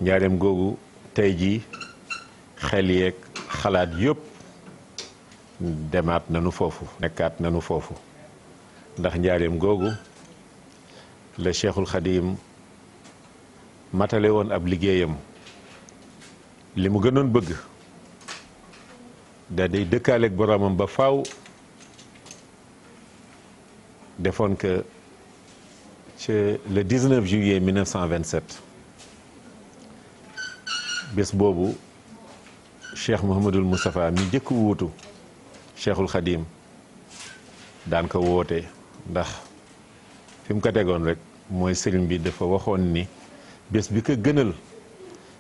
njaareem googu tey jii xel yeeg xalaat yëpp demaat nanu foofu nekkaat nanu foofu ndax njaareem googu la Cheikhul Khadim matale woon ab liggéeyam li mu gënoon bëgg da day dëkkaaleeg boroomam ba faaw defoon que ci le 19 juillet 1927 bés boobu Cheikh Mouhamadul Moustapha mi jëkk wuutu Cheikhul Khadim daan ko woote ndax fi mu ko tegoon rek mooy sëriñ bi dafa waxoon ni bés bi ko gënal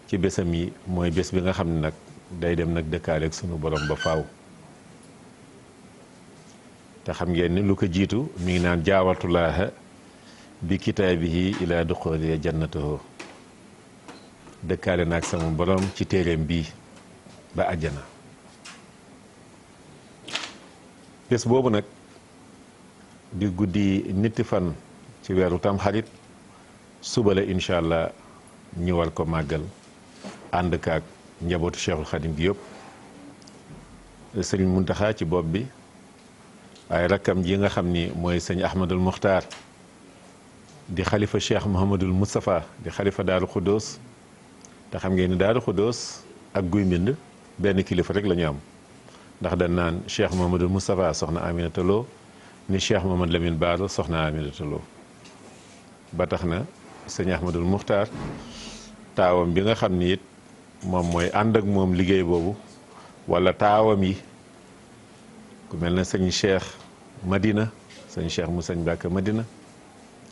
ci bésam yi mooy bés bi nga xam ne nag day dem nag dëkkaaleeg sunu borom ba faaw te xam ngeen ni lu ko jiitu mi ngi naan jaawatulaaha bi kitaabihi ila duxooli jannatahu dëkkaale naag sama borom ci téeréem bii ba àjjana bés boobu nag di guddi nitti fan ci weeru tamxarit suba la incha allah ñu war ko màggal ànd kaak njabootu Cheikhul Khadim gi yëpp sëriñ Muntaxa ci bopp bi waaye rakkam ji nga xam ni mooy sëñ Ahmadul Muxtaar di xalifa Cheikh Mouhamadul Moustapha di xalifa Daaru Xuddoos te xam ngeen ni Daaru Xuddoos ak Guy Mbind benn kilifa rek la ñu am ndax dañ naan Cheikh Mouhamadul Moustapha soxna Aminata Lo ni Cheikh Mouhamad Lamine Baara soxna Aminata Lo ba tax na sëñ Ahmadul Muxtaar taawam bi nga xam ni it moom mooy ànd ak moom liggéey boobu wala taawam yi ku mel na sëñ Cheikh Madina sëñ Cheikh mu sëñ Mbàkke Madina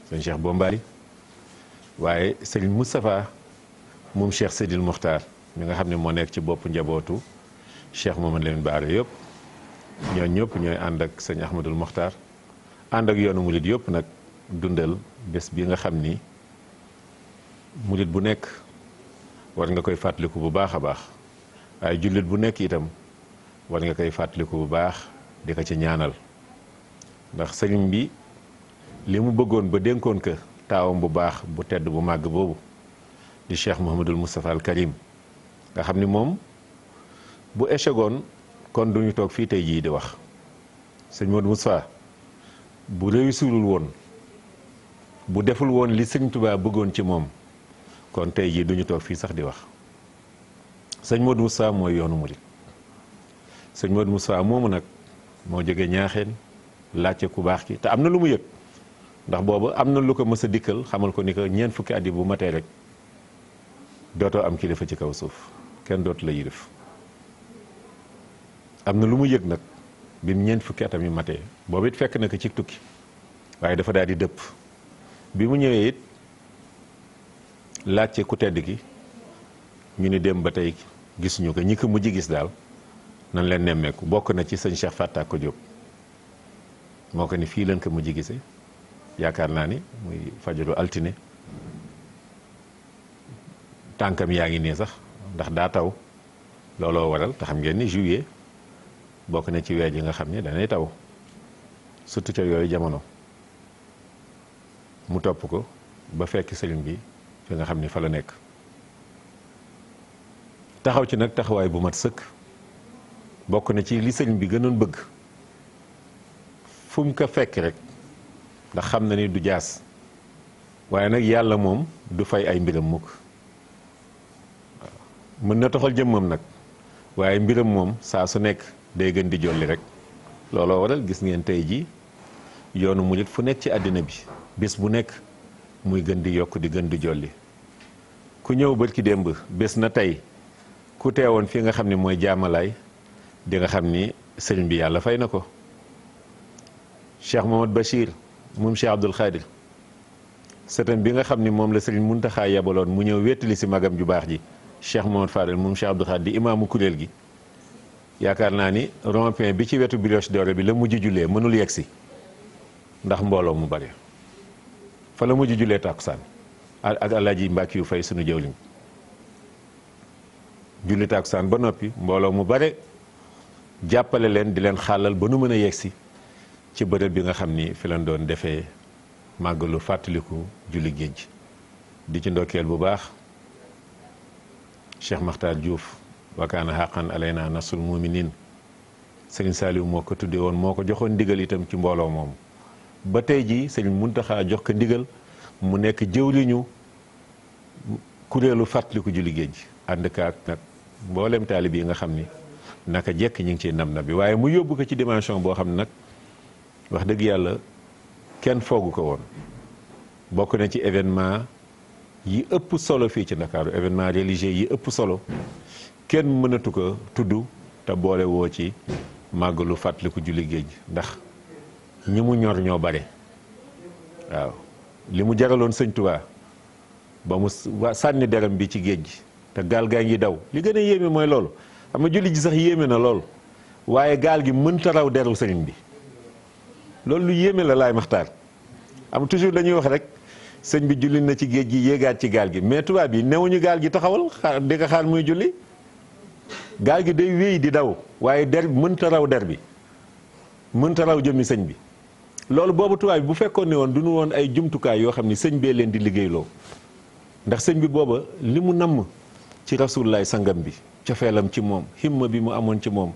sëñ Cheikh Bombali waaye sëñ Moustapha moom Cheikh Sidil Muxtaar mi nga xam ne moo nekk ci bopp njabootu Cheikh Mouhamad Lamine Baara yëpp ñoo ñëpp ñooy ànd ak sëñ Ahmadul Muxtaar ànd ak yoonu mulit yëpp nag dundal bés bi nga xam ni mulit bu nekk war nga koy fàttaliku bu baax a baax waaye jullit bu nekk itam war nga koy fàttaliku bu baax di ko ci ñaanal ndax sëriñ bi li mu bëggoon ba dénkoon ko taawam bu baax bu tedd bu màgg boobu di Cheikh Mouhamadul Moustapha al Karim nga xam ni moom bu échegoon kon duñu toog fii tey jii di wax sëñ Modou Moustapha bu réussirul woon bu deful woon li sëñ Tuubaa bëggoon ci moom kon tey jii duñu toog fii sax di wax sëñ Modou Moustapha mooy yoonu murit sëñ Modou Moustapha moomu nag moo jóge ñaaxeen laajte ku baax ki te am na lu mu yëg ndax boobu am na lu ko mës a dikkal xamal ko ni ko ñeent fukki at yi bu matee rek dootoo am kilifa ci kaw suuf kenn dootu la yilif am na lu mu yëg nag bi ñeent fukki atam yi matee boobu it fekk na ko ci tukki waaye dafa daal di dëpp bi mu ñëwee it laajte ku tedd ki ñu ni dem ba tey gisuñu ko ñi ko mujj gis daal nan leen nemmeeku bokk na ci sëñ Cheikh Fatta ko Diop moo ko ni fii leen ko mujj gisee yaakaar naa ni muy fajaru altine tànkam yaa ngi nii sax ndax daa taw looloo waral te xam ngeen ni juillet bokk na ci weer yi nga xam ne danay taw surtout ca yooyu jamono mu topp ko ba fekk sëriñ bi fi nga xam ni fa la nekk taxaw ci nag taxawaay bu mat sëkk bokk na ci li sëriñ bi gënoon bëgg fu mu ko fekk rek ndax xam na ni du jaas waaye nag yàlla moom du fay ay mbiram mukk mën na toxal jëmmam nag waaye mbiram moom saa su nekk day gën di jolli rek looloo waral gis ngeen tey ji yoonu murit fu nekk ci àddina bi bés bu nekk muy gën di yokk di gën di jolli ku ñëw bërki démb bés na tey ku teewoon fi nga xam ni mooy jaamalaay di nga xam ni sëriñ bi yàlla fay na ko Cheikh Mohamad Bachir moom Cheikh Abdoul Khadir sëtam bi nga xam ni moom la sëriñ Muntaxa yabaloon mu ñëw wéttali si magam ju baax ji Cheikh Mohamad Fadel moom Cheikh Abdoul Khadir di imaamu kuréel gi yaakaar naa ni rond-point bi ci wetu Brioche Dorée bi la mujj jullee mënul yegg si ndax mbooloo mu bari fa la mujj jullee tàkkusaan ak Alaaji Mbàkke yu fay sunu jëwliñ julli tàkkusaan ba noppi mbooloo mu bare jàppale leen di leen xàllal ba nu mën a yegsi ci bërëb bi nga xam ni fi lañ doon defee màggalu fàttaliku julli géej di ci ndokkeel bu baax Cheikh Makhtar Diouf wa kaana haqqan alayna nasrul muminin Serigne Saliou moo ko tuddee woon moo ko joxoon ndigal itam ci mbooloo moom ba tey jii Serigne Mountakha jox ko ndigal mu nekk jëwriñu kuréelu fàttaliku julli géej gi ànd kaak nag mboolem taalib yi nga xam ni naka jekk ñu ngi ciy nam na bi waaye mu yóbbu ko ci dimension boo xam ne nag wax dëgg yàlla kenn foogu ko woon bokk na ci événement yi ëpp solo fii ci Ndakaaru événement religieux yi ëpp solo kenn mënatu ko tudd te boole woo ci màggalu fàttaliku julli géej ndax ñi mu ñor ñoo bare waaw li mu jaraloon sëñ Tuubaa ba mu sànni deram bi ci géej gi te gaal gaa ngi daw li gën a yéeme mooy loolu xam nga julli ji sax yéeme na lool waaye gaal gi mënta raw deru sëriñ bi loolu lu yéeme la Laay Maxtaar am toujours dañuy wax rek sëñ bi julli na ci géej gi yéegaat ci gaal gi mais tubaab yi newuñu gaal gi taxawal di ko xaar muy julli gaal gi day wéy di daw waaye der mënta raw der bi mënta raw jëmmi sëñ bi loolu boobu tubaab bi bu fekkoon ne woon du ñu woon ay jumtukaay yoo xam ni sëñ bee leen di liggéeyloo ndax sëñ bi booba li mu namm ci rasulullaay sangam bi cofeelam ci moom himma bi mu amoon ci moom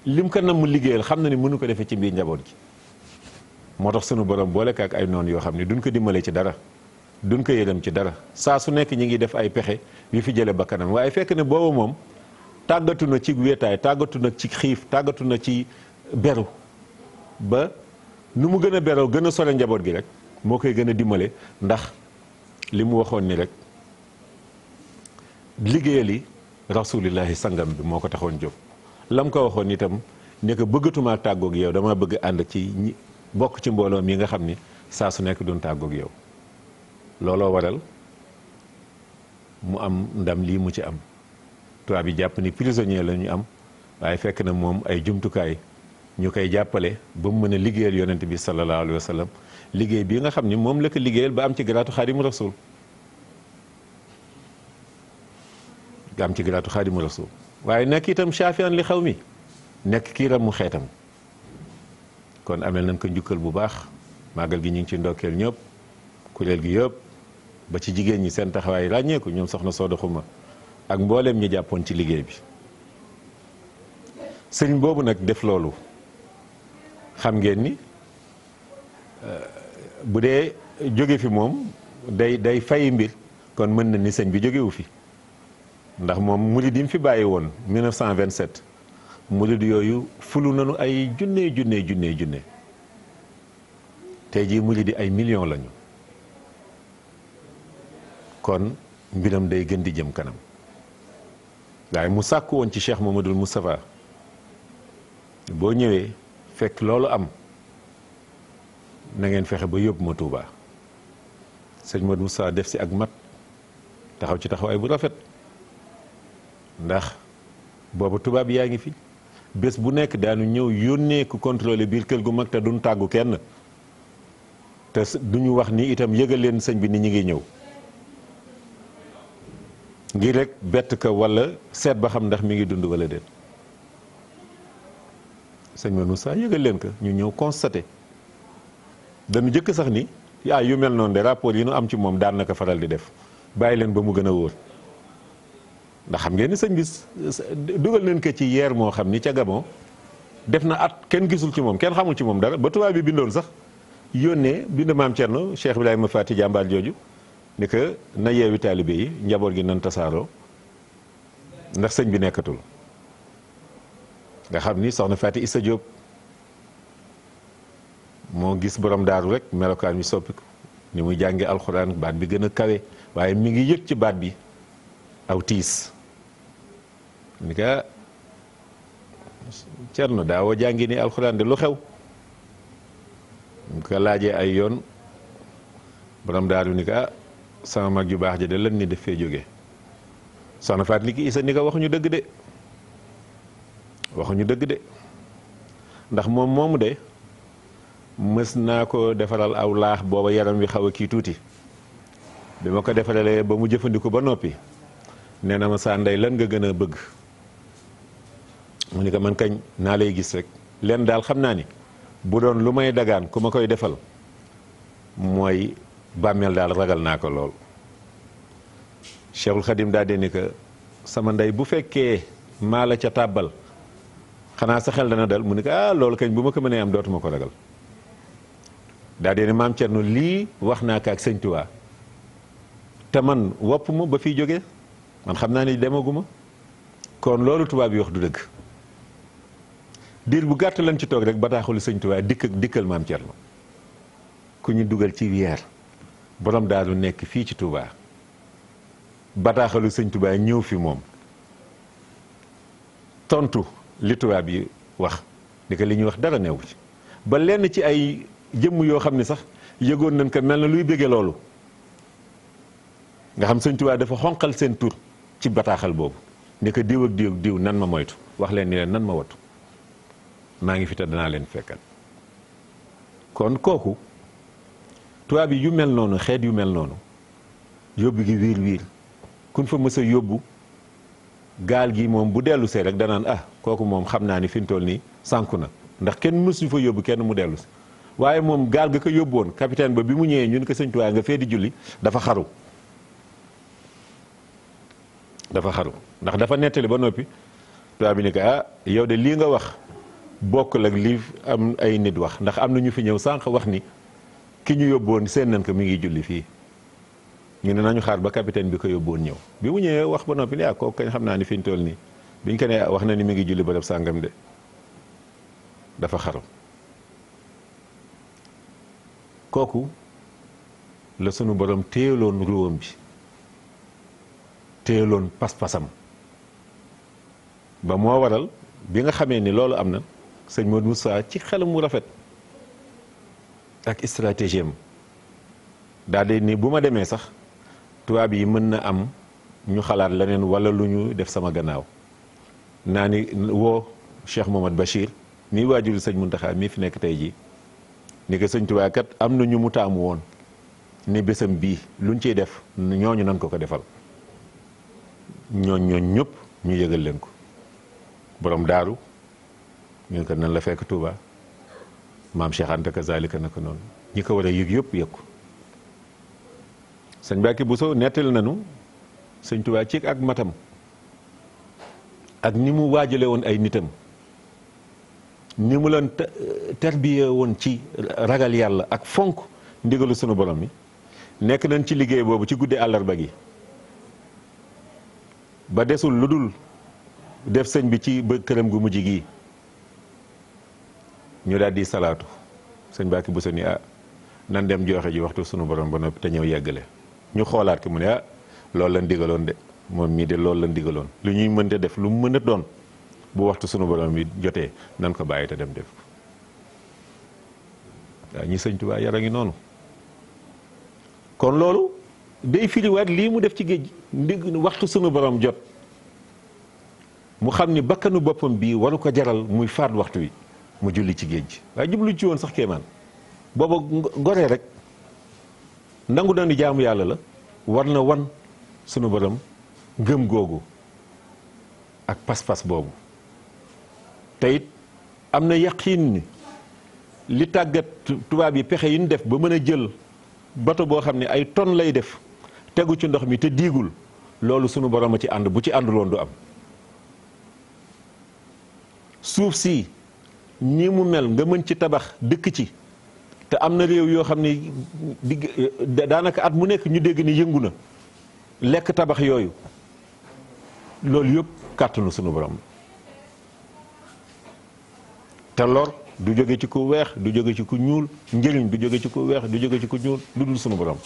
lim ko namm liggéeyal xam na ni mënu ko defee ci biir njaboot gi moo tax sunu borom boole ko ak ay noon yoo xam ni duñ ko dimbale ci dara duñ ko yërëm ci dara saa su nekk ñi ngi def ay pexe yu fi jële bakkanam waaye fekk ne booba moom tàggatu na ci wéetaay tàggatu na ci xiif tàggatu na ci beru ba nu mu gën a beroo gën a sore njaboot gi rek moo koy gën a dimbale ndax li mu waxoon ni rek liggéeyali rasulillahi sangam bi moo ko taxoon jóg lam ko waxoon itam ne ko bëggatumaa tàggoog yow dama bëgg ànd ci ñi bokk ci mbooloo mi nga xam ni saa su nekk doon tàggoog yow looloo waral mu am ndam lii mu ci am tubaab bi jàpp ni prisonnier la ñu am waaye fekk na moom ay jumtukaay ñu koy jàppale ba mu mën a liggéeyal yonent bi sallallahu alayhi wa sallam liggéey bii nga xam ni moom la ko liggéeyal ba am ci garaatu xaadimu rasul nga am ci garaatu xaadimu rasul waaye nekk itam shafian li xaw mi nekk kiiram mu xeetam kon amel nañ ko njukkal bu baax màggal gi ñu ngi ci ndokkeel ñëpp kuréel gi yëpp ba ci jigéen ñi seen taxawaay ràññeeku ñoom soxna Sooda Xuma ak mbooleem ñi jàppoon ci liggéey bi sëriñ boobu nag def loolu xam ngeen ni bu dee jóge fi moom day fay mbir kon mën na ni sëñ bi jógewu fi ndax moom murid yi mu fi bàyyi woon 1927 murid yooyu fulu nañu ay junne tey jii murid yi ay millions lañu kon mbiram day gën di jëm kanam waaye mu sàkku woon ci Cheikh Mamadou Moustapha boo ñëwee fekk loolu am na ngeen fexe ba yóbbu ma Touba sëñ Modou Moustapha def si ak mat taxaw ci taxawaay bu rafet ndax boobu tubaab yaa ngi fi bés bu nekk daanu ñëw yónnee ku contrôler biir kër gu mag te duñ tàggu kenn te duñu wax ni itam yëgal leen sëñ bi ni ñi ngi ñëw ngir rek bett ko wala seet ba xam ndax mi ngi dund wala déet sëñ Modou Moustapha yëgal leen ko ñu ñëw constaté dañu jëkk sax ni yu mel noonu de rapport yi nu am ci moom daan na ko faral di def bàyyi leen ba mu gën a wóor ndax xam ngeen ni sëñ bi dugal nañ ko ci yeer moo xam ni ca Gabon def na at kenn gisul ci moom kenn xamul ci moom dara ba tubaab bi bindoon sax yónnee bind maam Thierno Cheikh Ibrahima Fati jàmbaar jooju ni que na yeewi taalibe yi njaboot gi nan tasaaroo ndax sëñ bi nekkatul nga xam ni soxna Fati Issa Diop moo gis borom daaru rek melokaan wi soppiku ni muy jànge alxuraan baat bi gën a kawe waaye mi ngi yëg ci baat bi aw tiis ni ka Cerno daawoo jàngi ni alxuraan de lu xew mu ko laajee ay yoon borom daaru ni ka sama mag ju baax ja de lan ni def fee jóge soxna Faat ni ki Isa ni ko waxuñu dëgg de waxuñu dëgg de ndax moom moomu de mës naa ko defaral aw laax booba yaram wi xaw a kii tuuti bi ma ko defaralee ba mu jëfandiku ba noppi nee na ma saa ndey lan nga gën a bëgg mu ni ko man kañ naa lay gis rek leen daal xam naa ni bu doon lu may dagaan ku ma koy defal mooy bàmmeel daal ragal naa ko lool Cheikhul Khadim daa dee ni que sama ndey bu fekkee maa la ca tàbbal xanaa sa xel dana dal mu ne ko loolu kañ bu ma ko mënee am dootuma ko ragal daa dee ne maam Thierno lii wax naa ko ak sëñ Tuubaa te man wopp ma ba fiy jógee man xam naa ni demaguma kon loolu tubaab bi wax du dëgg diir bu gàtt lañ ci toog rek bataaxulu sëñ Tuubaa dikkal maam Thierno ku ñu dugal ci weer borom daaru nekk fii ci Touba bataaxalu sëñ Tuubaa ñëw fi moom tontu li tubaab yi wax ni ko li ñuy wax dara newu ci ba lenn ci ay jëmm yoo xam ne sax yëgoon nañ ko mel na luy bëgge loolu nga xam sëñ Tuubaa dafa xonqal seen tur ci bataaxal boobu ni ko diw ak diw ak diw nan ma moytu wax leen ni leen nan ma wattu maa ngi fi te danaa leen fekkal kon kooku tubaab yi yu mel noonu xeet yu mel noonu yóbbu gi wiir kun fa mës a yóbbu gaal gi moom bu dellu see rek danaan kooku moom xam naa ni fi mu toll nii sànku na ndax kenn mësuñu fa yóbbu kenn mu dellu si waaye moom gaal ga ko yóbbu woon capitaine ba bi mu ñëwee ñun ko sëñ Tuubaa nga fee di julli dafa xaru ndax dafa nettali ba noppi tubaab bi ni ko yow de lii nga wax bokkul ak lii am ay nit wax ndax am na ñu fi ñëw sànq wax ni ki ñu yóbboon seen nañ ko mi ngi julli fii ñu ne nañu xaar ba capitaine bi ko yóbboon ñëw bi mu ñëwee wax ba noppi ni kooku kañ xam naa ni fi ñu toll nii biñ ko ne wax na ni mi ngi julli bërëb sàngam de dafa xaru kooku la sunu borom téyeloon ruwam bi téyeloon pas-pasam ba moo waral bi nga xamee ni loolu am na sëñ Modou Moussa ci xelam mu rafet ak stratégie am daal di ni bu ma demee sax tubaab yi mën na am ñu xalaat leneen wala lu ñu def sama gannaaw naa ni woo Cheikh Mohamad Bachir nii waajur sëñ Muntaxa mii fi nekk tey jii ni ko sëñ Tuubaa kat am na ñu mu taamu woon ni bésam bii luñ ciy def ñooñu nan ko defal ñooñ ñëpp ñu yëgal leen ko borom daaru ñu ko nan la fekk Touba maam Cheikh Anta kazalika naka noonu ñi ko war a yëg yëpp yëg ko sëñ Mbàkke Buso nettali nanu sëñ Tuubaa ci ak matam ak ni mu waajale woon ay nitam ni mu leen terbiye woon ci ragal yàlla ak fonk ndigalu sunu borom mi nekk nañ ci liggéey boobu ci guddi àllarba gi ba desul lu dul def sëñ bi ci ba këram gu mujj gii ñu daal di salaatu sëñ Mbàkke Buso ni nan dem joxe ji waxtu sunu borom ba noppi te ñëw yeggale ñu xoolaat ki mu ne loolu lañ digaloon de moom mii de loolu lañ digaloon lu ñuy mënte def lu mu mën a doon bu waxtu sunu borom bi jotee nan ko bàyyi te dem def ko waaw ñi sëñ Tuubaa yara ngi noonu kon loolu day firiwaat lii mu def ci géej ndig waxtu sunu borom jot mu xam ni bakkanu boppam bii waru ko jaral muy faat waxtu wi mu julli ci géej gi waaye jublu ci woon sax kéemaan booba goree rek nangu na ni jaamu yàlla la war na wan sunu borom ngëm googu ak pas-pas boobu te it am na yaqiin ni li tàggat tubaab yi pexe yi ñu def ba mën a jël bato boo xam ne ay tonnes lay def tegu ci ndox mi te diigul loolu sunu borom a ci ànd bu ci ànduloon du am suuf si ñi mu mel nga mën ci tabax dëkk ci te am na réew yoo xam ne daanaka at mu nekk ñu dégg ni yëngu na lekk tabax yooyu loolu yëpp kàttanu sunu borom te lor du jóge ci ku weex du jóge ci ku ñuul njëriñ du jóge ci ku weex du jóge ci ku ñuul lu dul sunu borom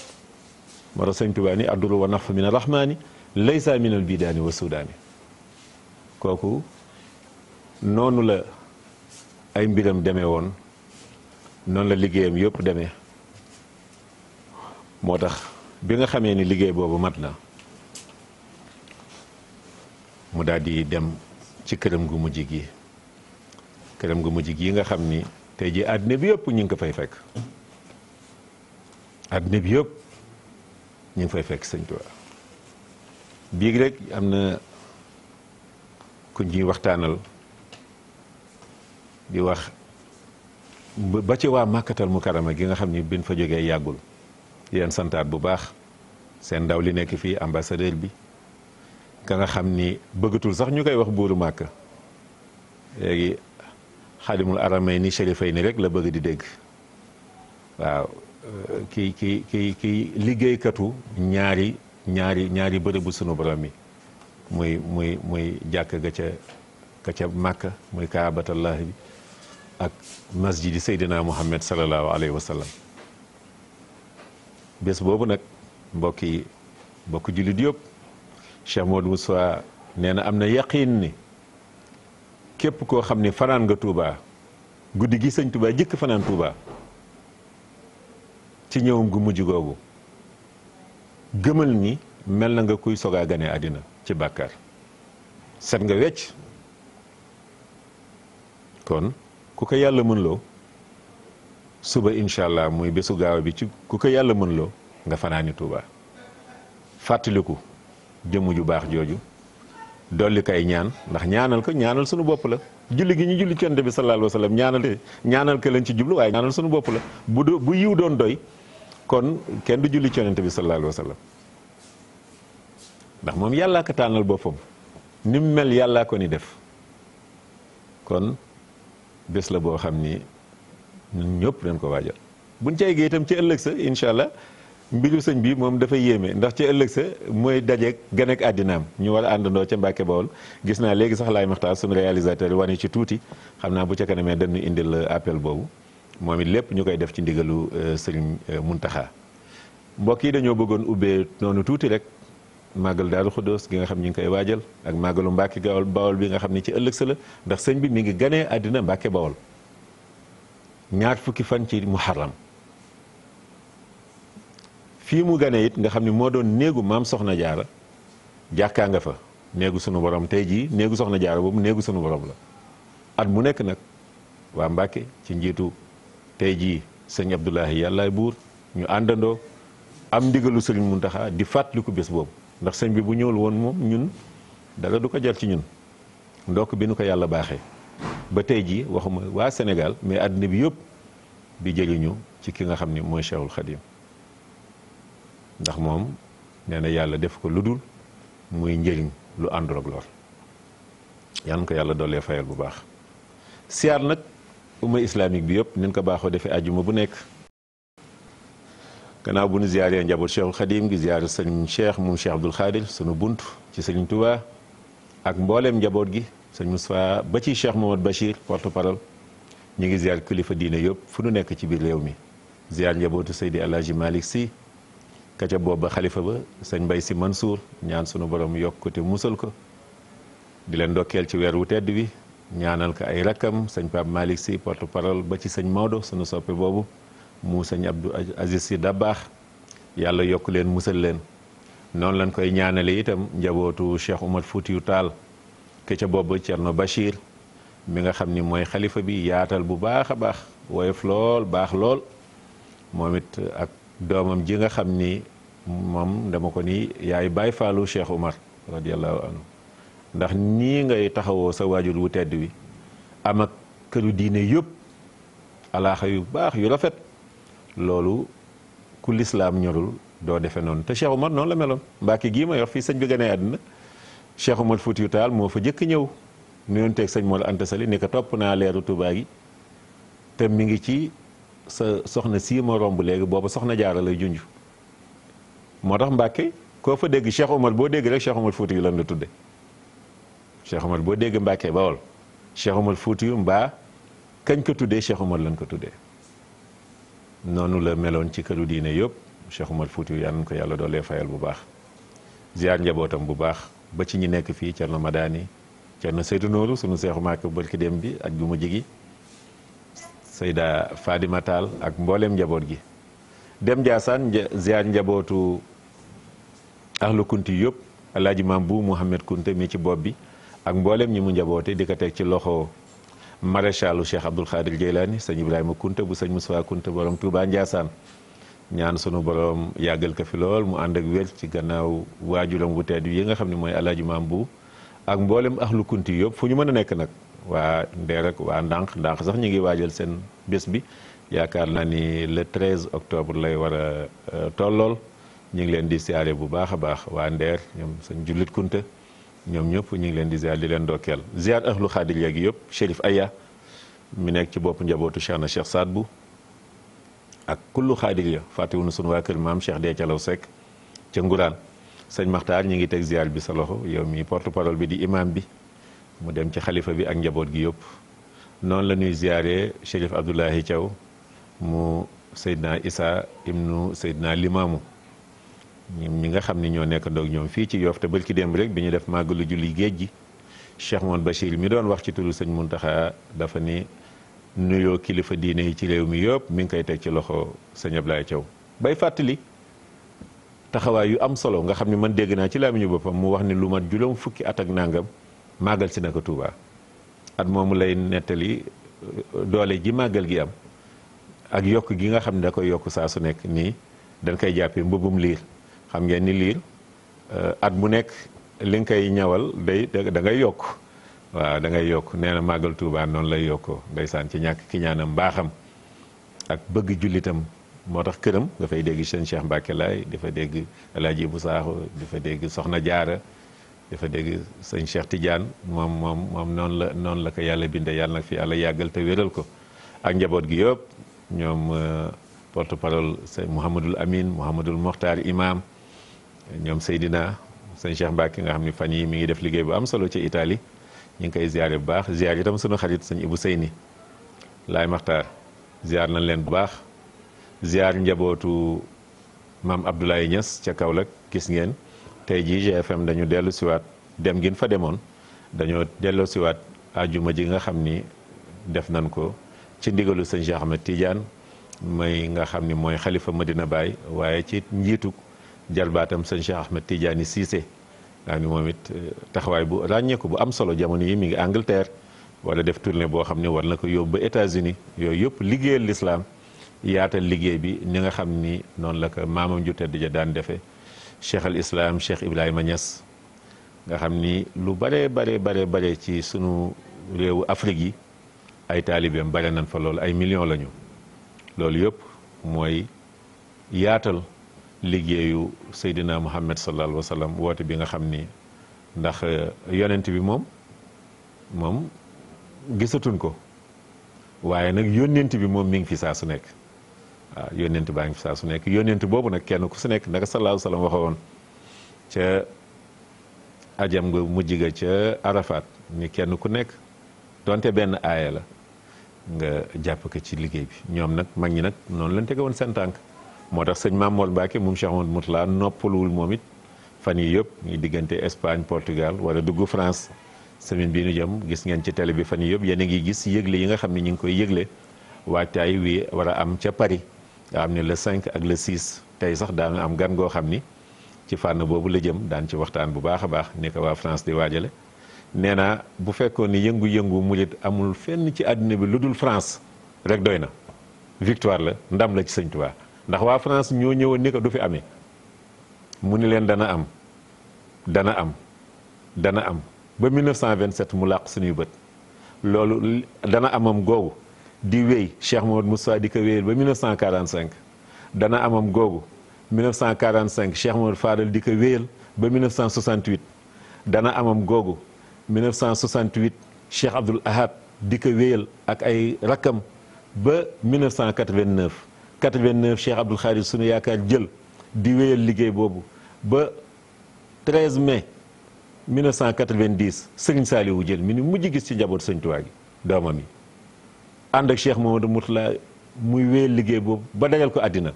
moo tax sëñ Tuubaa ni adduru wa nafa min arrahmaani laysa min al bidaani wa sudaani kooku noonu la ay mbiram demee woon noonu la liggéeyam yëpp demee moo tax bi nga xamee ni liggéey boobu mat na mu daal di dem ci këram gu mujj gi këram gu mujj gi nga xam ni tey jii àddina bi yëpp ñu ngi ko fay fekk àddina bi yëpp ñu ngi fay fekk sëñ Tuubaa biig rek am na ku ñuy waxtaanal di wax ba ci waa màkkatal mu karama gi nga xam ni biñ fa jógee yàggul yéen santaat bu baax seen ndaw li nekk fii ambassadeur bi ka nga xam ni bëggatul sax ñu koy wax buuru Màkka léegi xadimul aramayni sharifayni rek la bëgg di dégg waaw ki liggéeykatu ñaari bërëbu sunu borom yi muy jàkk ga ca Màkka muy kaabatallahi bi ak masjidi Seydina Muhammad sallallahu alayhi wa sallam bés boobu nag mbokk jullit yëpp Cheikh Modou Moussa nee na am na yaqiin ni képp koo xam ni fanaan nga Touba guddi gi sëñ Touba jëkk fanaan Touba ci ñëwam gu mujj googu gëmal ni mel na nga kuy sogaa gane àddina ci bàkkaar set nga wecc kon ku ko yàlla mën loo suba incha allah muy bésu gaaw bi ci ku ko yàlla mën loo nga fanaani Touba fàttaliku jëmm ju baax jooju dolli kay ñaan ndax ñaanal sunu bopp la julli gi ñu julli ci Yonent bi sallallahu alayhi wa sallam ñaanal ka lañ ci jublu waaye ñaanal sunu bopp la bu yiw doon doy kon kenn du julli ci Yonent bi sallallahu alayhi wa sallam ndax moom yàllaa ko tànnal boppam ni mu mel yàllaa ko ni def kon bés la boo xam ni ñun ñëpp dañ ko waajal buñ ca eggee itam ci ëllëg sa incha allah mbiru sëñ bi moom dafa yéeme ndax ci ëllëg sa mooy dajeeg gan ak àddinaam ñu war a àndandoo ca Mbàkke Bawol gis naa léegi sax laay maxtaar suñu réalisateur yi wane ci tuuti xam naa bu ca kanamee dañu indil appel boobu moom it lépp ñu koy def ci ndigalu sëriñ Muntaxa mbokk yi dañoo bëggoon ubbee noonu tuuti rek màggal Daaru Xuddoos gi nga xam ñu ngi koy waajal ak màggalu Mbàkke Bawol bi nga xam ni ci ëllëg sa la ndax sëñ bi mi ngi ganee àddina Mbàkke Bawol ñaar fukki fan ci muharram fii mu gane it nga xam ni moo doon néegu maam soxna jaara jàkkaa nga fa néegu sunu borom tey jii néegu soxna jaara boobu néegu sunu borom la at mu nekk nag waa Mbàkke ci njiitu tey jii sëñ Abdoulahi yàllaay buur ñu àndandoo am ndigalu sëriñ Muntaxa di fàttaliku bés boobu ndax sëñ bi bu ñëwul woon moom ñun dara du ko jar ci ñun ndokk bi nu ko yàlla baaxee ba tey jii waxuma waa Sénégal mais àddina bi yëpp di jëriñu ci ki nga xam ni mooy Cheikhul Khadim ndax moom nee na yàlla def ko lu dul muy njëriñ lu àndul ak lor yan ko yàlla doolee fayal bu baax siyaar nag umma islamique bi yëpp nin ko baaxoo defee ajjuma bu nekk gannaaw bu nu ziyaaree njaboot Cheikhul Khadim gi ziyaar sëñ Cheikh moom Cheikh Abdoul Khadir sunu bunt ci sëñ Touba ak mbooleem njaboot gi sëñ Moustapha ba ci Cheikh Mohamad Bachir porte parole ñu ngi ziyaar kilifa diine yëpp fu nu nekk ci biir réew mi ziyaar njabootu Seydi Alhaji Malick Sy kaca booba xalifa ba sëñ Mbay Si Mansour ñaan sunu borom yokk ko te musal ko di leen ndokkeel ci weer wu tedd bi ñaanal ko ay rakkam sëñ Pape Malick Si porte parole ba ci sëñ Maodo sunu soppe boobu mu sëñ Abdou Aziz Si Dabaax yàlla yokk leen musal leen noonu lañ koy ñaanale itam njabootu Cheikh Oumar Foutiyou Tall kaca booba Cerno Bachir mi nga xam ni mooy xalifa bi yaatal bu baax a baax woyof lool baax lool moom it ak doomam ji nga xam ni moom dama ko ni yaay Baay Faalu Cheikh Oumar radiyallahu anhu ndax nii ngay taxawoo sa waajur wu tedd wi am ak këru diine yëpp alaaxa yu baax yu rafet loolu ku lislaam ñorul doo defe noonu te Cheikh Oumar noonu la meloon Mbàkke gii ma wax fii sëñ bi gënee àddina Cheikh Oumar Foutiyou Tall moo fa jëkk ñëw nuyonteeg sëñ Mor Anta Sali ni ko topp naa leeru Tuubaa gi te mi ngi ci sa soxna sii ma romb léegi booba soxna jaara lay junj moo tax Mbàkke koo fa dégg Cheikh Oumar boo dégg rek Cheikh Oumar Foutiyou lan la tudde Cheikh Oumar boo dégg Mbàkke Bawol Cheikh Oumar Foutiyou mbaa kañ ko tuddee Cheikh Oumar lan ko tuddee noonu la meloon ci këru diine yëpp Cheikh Oumar Foutiyou yal na ko yàlla doolee fayal bu baax ziar njabootam bu baax ba ci ñi nekk fii Cerno Madani Cerno Seydou Nooru sunu seexu maak barki dem bi ak gu ma jigi Sayda Fadima Tall ak mbooleem njaboot gi dem Jaasaan ziar njabootu ahlu kunti yëpp alaaji maam bu Mouhamed Kunte mi ci bopp bi ak mbooleem ñi mu njaboote di ko teg ci loxo maréchalu Cheikh Abdoul Khadir Jeylaani sëñ Ibrahima Kunte bu sëñ Moussa Kunte borom Touba Njaasaan ñaan sunu borom yàggal ko fi lool mu ànd ak wér ci gannaaw waajuram wu tedd yi nga xam ne mooy alaaji maam bu ak mboolem ahlu kunti yëpp fu ñu mën a nekk nag waa Ndeer ak waa ndànk sax ñu ngi waajal seen bés bi yaakaar naa ni le 13 octobre lay war a tollool ñu ngi leen di siyaare bu baax a baax waa Ndeer ñoom sëñ Jullit Kunte ñoom ñëpp ñu ngi leen di ziar di leen ndokkeel ziar ahlu xaadir yeegi yëpp Chérif Aya mi nekk ci bopp njabootu Cheikh na Cheikh Saad Bou ak kullu xaadir ya fàttewuñu sunu waa kër maam Cheikh Dee Calaw Seck ca Nguraan sëñ Maxtaar ñi ngi teg ziar bi sa loxo yow mi porte parole bi di imam bi mu dem ci xalifa bi ak njaboot gi yëpp noonu la ñuy ziaree Chérif Abdoulahi Thiaw mu Seydina Issa ibnu Seydina Limaamu ñi nga xam ni ñoo nekk ndoog ñoom fii ci Yoff te bërki démb rek bi ñu def màggalu julli géej gi Cheikh Mouhamed Bachir mi doon wax ci turu sëñ Muntaxa dafa ni nuyoo kilifa diine yi ci réew mi yëpp mi ngi koy teg ci loxo sëñ Ablaye Thiaw bay fàttali taxawaay yu am solo nga xam ne man dégg naa ci làmmiñu boppam mu wax ni lu mat juróom fukki at ak nangam màggal si na ko Touba at moomu lay nettali doole ji màggal gi am ak yokk gi nga xam ne da koy yokk saa su nekk nii dañ koy jàppee mbëbum liir xam ngeen ni liir at mu nekk li nga koy ñawal da ngay yokk waaw da ngay yokk nee na màggal Touba noonu lay yokkoo ndeysaan ci ñàkk ki ñaanam mbaaxam ak bëgg jullitam moo tax këram nga fay dégg sëñ Cheikh Mbacke Laay dafa dégg El Hadj Ibou Sakho dafa dégg Soxna Jaara dafa dégg sëñ Cheikh Tidiane moom noonu la ko yàlla binde yàlla nag fi yàlla yàggal te wéral ko ak njaboot gi yëpp ñoom porte parole sëñ Mouhamadul Amin Mouhamadul Mokhtar imam ñoom Seydina sëñ Cheikh Mbacke nga xam ni fan yi mi ngi def liggéey bu am solo ci Italie ñu ngi koy ziare bu baax ziare itam sunu xarit sëñ Ibou Seyni Laay Maxtaar ziar nañ leen bu baax ziar njabootu maam Abdoulaye Niass ca Kaolack gis ngeen tey jii GFM dañu dellu siwaat dem gin fa demoon dañoo dellu siwaat ajuma ji nga xam ni def nañ ko ci ndigalu sëñ Cheikh Ahmed Tidiane may nga xam ni mooy xalifa Medina Baye waaye ci njiitu jalbaatam sëñ Cheikh Ahmed Tidiane Cissé nga xam ni moom it taxawaay bu ràññeeku bu am solo jamono yi mi ngi Angleterre wala def tournée boo xam ni war na ko yóbbu ba États-Unis yooyu yëpp liggéeyal l'islam yaatal liggéey bi ni nga xam ni noonu la ko maamam ju tedd ja daan defee cheikh al islam cheikh Ibrahima Niass nga xam ni lu bare ci sunu réewu Afrique yi ay taalibeem bare nañ fa loolu ay millions lañu loolu yëpp mooy yaatal liggéeyu Seydina Muhammad sallallahu alayhi wa sallam woote bi nga xam ni ndax yonent bi moom gisatuñ ko waaye nag yónnent bi moom mi ngi fi saa su nekk waaw yónnent baa ngi fi saa su nekk yónnent boobu nag kenn ku su nekk naka sallallahu alayhi wa sallam waxoon ca ajam nga mujj ga ca Arafat ni kenn ku nekk donte benn aaya la nga jàpp ko ci liggéey bi ñoom nag mag ñi nag noonu lañ tege woon seen tànk moo tax sëñ Mamour Mbacke moom Cheikh Mouhamadou Mourtala noppaluwul moom it fan yi yëpp ñu diggante Espagne Portugal wala dugg France semaine bii nu jëm gis ngeen ci télé bi fan yi yëpp yéen a ngi gis yëgle yi nga xam ne ñu ngi koy yëgle waajtaay wi war a am ca Paris nga xam ne le 5 ak le 6 tey sax daana am gan goo xam ni ci fànn boobu la jëm daan ci waxtaan bu baax a baax ni ko waa France di waajale nee naa bu fekkoon ni yëngu-yëngu murit amul fenn ci àddina bi lu dul France rek doy na victoire la ndam la ci Sëñ Tuubaa ndax waa France ñoo ñëwoon ni ko du fi amee mu ni leen dana am ba 1927 mu làq suñuy bët loolu dana amam googu di wéy Cheikh Mouhamadou Moustapha di ko wéyal ba 1945 dana amam googu 1945 Cheikh Mouhamadou Fadal di ko wéyal ba 1968 dana amam googu 1968 Cheikh Abdoul Ahad di ko wéyal ak ay rakkam ba 1989 89 Cheikh Abdoul Khadir sunu yaakaar jël di wéyal liggéey boobu ba 13 mai 1990 Serigne Saliou jël mi ni mujj gis ci njaboot Sëñ Tuubaa gi doomam yi ànd ak Cheikh Mouhamadou Mourtala muy wéyal liggéey boobu ba dajal ko àddina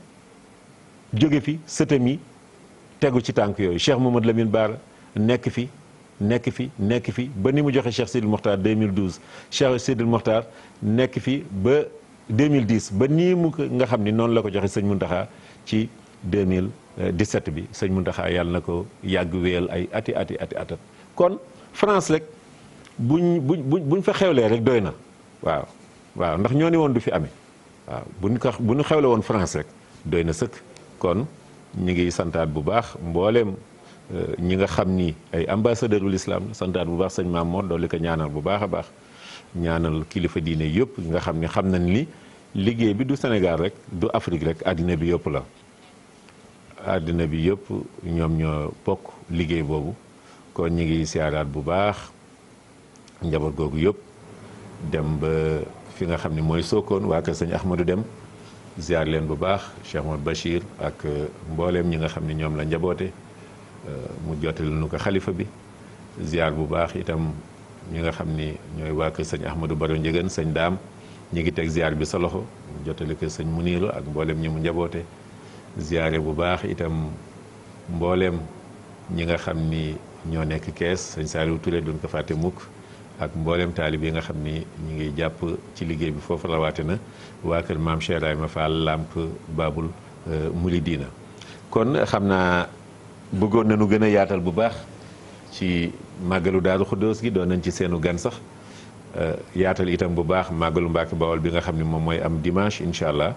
jóge fi sëtam yi tegu ci tànk yooyu Cheikh Mouhamadou Lamine Bara nekk fi ba ni mu joxe Cheikh Sidil Mokhtar 2012 Cheikh Sidil Mokhtar nekk fi ba 2010 ba nii mu ko nga xam ni noonu la ko joxe sëñ Mountakha ci 2017 bi sëñ Mountakha yàlla na ko yàgg wéyal ay ati atat kon France rek buñ fa xewlee rek doy na waaw ndax ñoo ni woon du fi amee waaw bu ñu xewle woon France rek doy na sëkk kon ñu ngi santaat bu baax mbooleem ñi nga xam ni ay ambassadeur ul islam santaat bu baax sëñ Maam Mor doolu ko ñaanal bu baax a baax ñaanal kilifa diine yëpp nga xam ni xam nañ ni liggéey bi du Sénégal rek du Afrique rek àddina bi yëpp la àddina bi yëpp ñoom ñoo bokk liggéey boobu kon ñi ngi siyaaraat bu baax njaboot googu yëpp dem ba fi nga xam ne mooy Sokone waa kër sëñ Ahmadou Dem ziar leen bu baax Cheikh Modou Bachir ak mbooleem ñi nga xam ne ñoom la njaboote mu jottali nu ko xalifa bi ziar bu baax itam ñi nga xam ni ñooy waa kër sëñ Ahmadou Baro Njëgën sëñ Daam ñi ngi teg ziar bi sa loxo jottali ko sëñ Muniiru ak mbooleem ñi mu njaboote ziare bu baax itam mbooleem ñi nga xam ni ñoo nekk Kees sëñ Saliou Touré duñ ko fàtte mukk ak mbooleem taalib yi nga xam ni ñi ngi jàpp ci liggéey bi foofu rawaate na waa kër maam Cheikh Ibrahima Fall Lamp Babul Mouridina kon xam naa bëggoon nañu gën a yaatal bu baax ci màggalu Daaru Xuddoos gi doon nañ ci seenu gan sax yaatal itam bu baax màggalu Mbàkke Bawol bi nga xam ni moom mooy am dimanche incha allah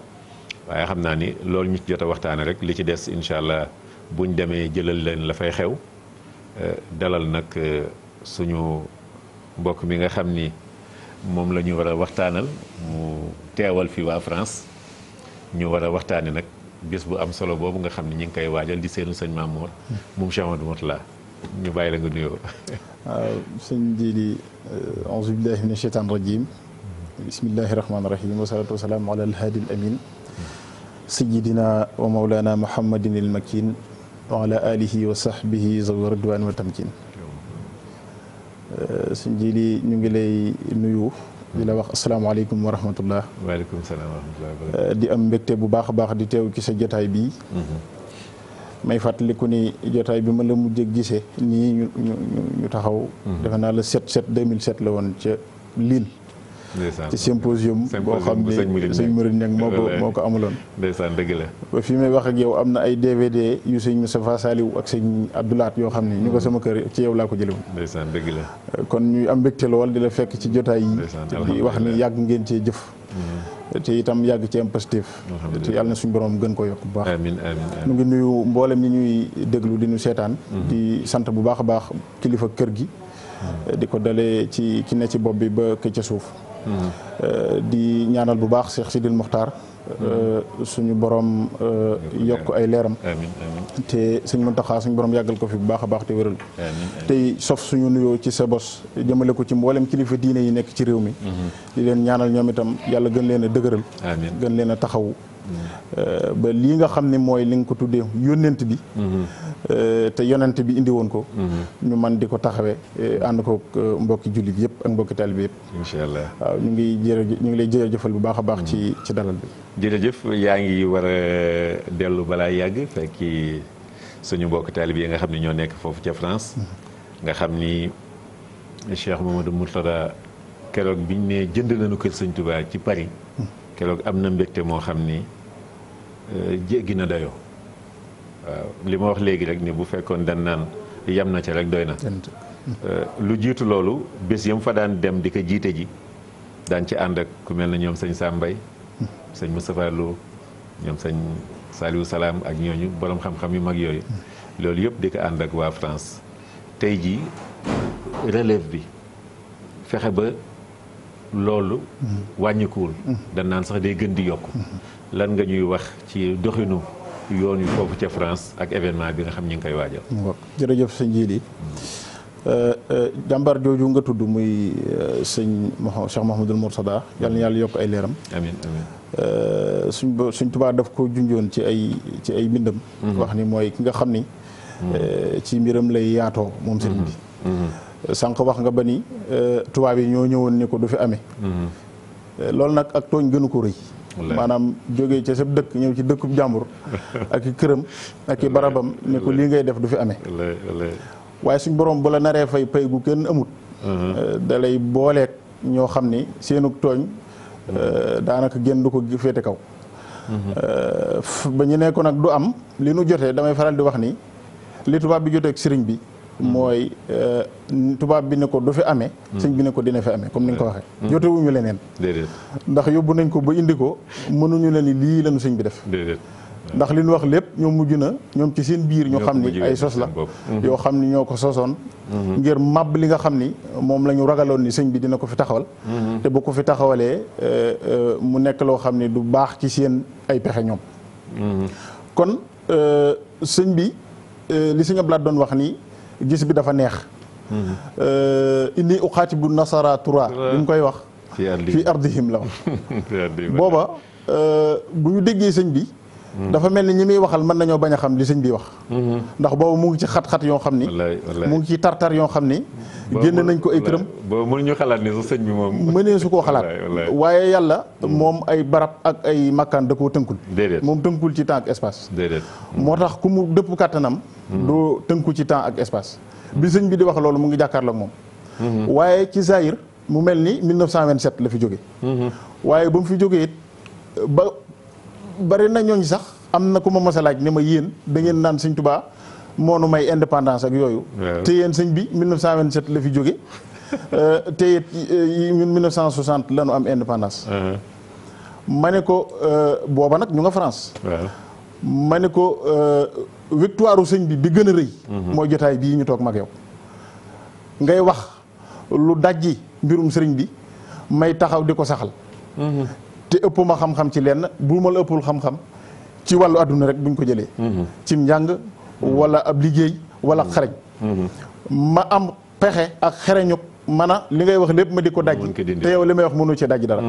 waaye xam naa ni loolu ñu ci jot a waxtaane rek li ci des incha allah buñ demee jëlal leen la fay xew dalal nag suñu mbokk mi nga xam ni moom la ñu war a waxtaanal mu teewal fi waa France ñu war a waxtaane nag bés bu am solo boobu nga xam ni ñu ngi koy waajal di seenu sëñ Mamour moom Cheikh Amadou Mourtala ñu bàyyi la nga nuyoo. waaw sëñ Jili auzu billahi mina sheytaan rajim bismillahi rahmaani rahim wasalaatu wasalaamu ala alhaadi al amin sayidina wa maulana muhammadin il makin wa ala alihi wa sahbihi zawi ridwan wa tamkin sëñ Jili ñu ngi lay nuyu di la wax asalaamaaleykum wa rahmatullah. waaleykum salaam wa rahmatullah. di am mbégte bu baax a baax di teew ci sa jotaay bii. may fàttaliku ni jotaay bi ma la mujj a gisee nii ñu taxaw. defe naa la 7/7/2007 la woon ca Lille. ci symposium boo xam ne sëñ Mouride Niang moo ko amuloon. ndeysaan dëgg la. ba fi may wax ak yow am na ay DVD yu sëñ Moustapha Saliou ak sëñ Abdoulaat yoo xam ne ñu ko sama kër ci yow laa ko jëlee woon. ndeysaan dëgg la. kon ñuy am mbégte lool di la fekk ci jotaay yi. di wax ni yàgg ngeen cee jëf. te itam yàgg ci am positif. te yàlla na suñu borom gën ko yokk bu baax. amiin amiin ñu ngi nuyu mboolem ñi ñuy déglu di ñu seetaan. di sant bu baax a baax kilifa kër gi. di ko dalee ci ki ne ci bopp bi ba ke ca suuf. di ñaanal bu baax Cheikh Sidil Mokhtar. suñu borom yokk ay leeram. amiin amiin te sëñ Mountakha suñu borom yàggal ko fi bu baax a baax te wéral. tey sof suñu nuyoo ci sa bos jëmale ko ci mboolem kilifa diine yi nekk ci réew mi. di leen ñaanal ñoom itam yàlla gën leen a dëgëral. gën leen a taxawu. ba lii nga xam ne mooy li nga ko tuddee yónnent bi. te yonent bi indi woon ko. ñu man di ko taxawee ànd ko mbokki jullit yëpp ak mbokki taalibe yëpp. incha allah waaw ñu ngi lay jërëjëfal bu baax a baax ci dalal bi. jërëjëf yaa ngi war a dellu balaa yàgg fekki suñu mbokki taalibe yi nga xam ne ñoo nekk foofu ca France. nga xam ni Cheikh Mamadou Mourtada keroog biñ ne jënd nañu kër Sëñ Touba ci Paris. keroog am na mbégte moo xam ni jéggi na dayoo. waaw li ma wax léegi rek ni bu fekkoon dan naan yam na ca rek doy na. lu jiitu loolu bés yam fa daan dem di ko jiite ji daan ci ànd ak ku mel na ñoom sëñ Sambay sëñ Moustapha Lo ñoom sëñ Saliou Salaam ak ñooñu borom xam-xam yu mag yooyu. loolu yëpp di ko ànd ak waa France tey jii relève bi fexe ba loolu wàññikuwul. dan naan sax day gën di yokku. lan nga ñuy wax ci doxinu yoon yu foofu ca France ak événement bi nga xam ñu ngi koy waajal. jërëjëf sëñ Jili jàmbaar jooju nga tudd muy sëñ Cheikh Mouhamadoul Mourtada yàlla na yàlla yokk ay leeram. amiin amiin. suñ tubaab daf ko junjoon ci ay mbindam. wax ni mooy ki nga xam ni. ci mbiram lay yaatoo moom sëriñ bi. sànq wax nga ba ni tubaab yi ñoo ñëwoon ni ko du fi amee. loolu nag ak tooñ gënu ko rëy. maanaam jógee ca sab dëkk ñëw ci dëkkub jàmbur ak i këram ak i barabam ne ko lii ngay def du fi amee. waaye suñ borom bu la naree fay pay gu kenn amut. da lay booleeg ñoo xam ni seenug tooñ daanaka génn du ko féete kaw. ba ñu ne ko nag du am li nu jotee damay faral di wax ni li tubaab bi jotee ak sëriñ bi. mooy tubaab bi ne ko du fi amee. sëñ bi ne ko dina fi amee comme ni nga ko waxee. jotewuñu leneen. déedéet ndax yóbbu nañ ko ba indi ko mënuñu la ni lii lañu sëñ bi def. déedéet ndax li ñu wax lépp ñoom mujj na ñoom ci seen biir ñu xam ni ay sos la yoo xam ni ñoo ko sosoon. ngir màbb li nga xam ni moom la ñu ragaloon ni sëñ bi dina ko fi taxawal. te bu ko fi taxawalee mu nekk loo xam ni du baax ci seen ay pexe ñoom. kon sëñ bi li sëñ Ablaat doon wax ni gis bi dafa neex. inni uxaatibu nasara tura bi mu koy wax. fi ardihim la wax. booba bu ñu déggee sëñ bi. dafa mel ni ñi muy waxal mën nañoo bañ a xam li sëñ bi wax. ndax boobu mu ngi ci xat-xat yoo xam ni. mu ngi ci tartar yoo xam ni. génn nañ ko ay këram. boobu mënuñu xalaat ni sax sëñ bi moom. mënee su koo xalaat. waaye yàlla moom ay barab ak ay makkaan da koo tënkul. déedéet moom tënkul ci temps ak espace. déedéet. moo tax ku mu dëpp kàttanam. doo tënku ci temps ak espace. bi sëñ bi di wax loolu mu ngi jàkkaarloo ak moom. waaye ci Zahir mu mel ni 1927 la fi jóge. waaye ba mu fi jógee it ba. bari na ñooñ sax am na ku ma mos a laaj ne ma yéen da ngeen naan sëñ Tuubaa moo nu may indépendance ak yooyu. te yéen sëñ bi 1927 la fi jóge te it ñun 1960 la nu am indépendance. ma ne ko booba nag ñu nga France. ma ne ko victoire u sëñ bi gën a rëy. mooy jotaay bii ñu toog mag yow. ngay wax lu dajji mbirum sëriñ bi may taxaw di ko saxal. te ëpp ma xam-xam ci lenn bu ma la ëppul xam-xam ci wàllu àdduna rek buñ ko jëlee. cim njàng wala ab liggéey wala xarañ. ma am pexe ak xereñu man a li ngay wax lépp ma di ko daj. te yow li may wax mënu ci daj dara.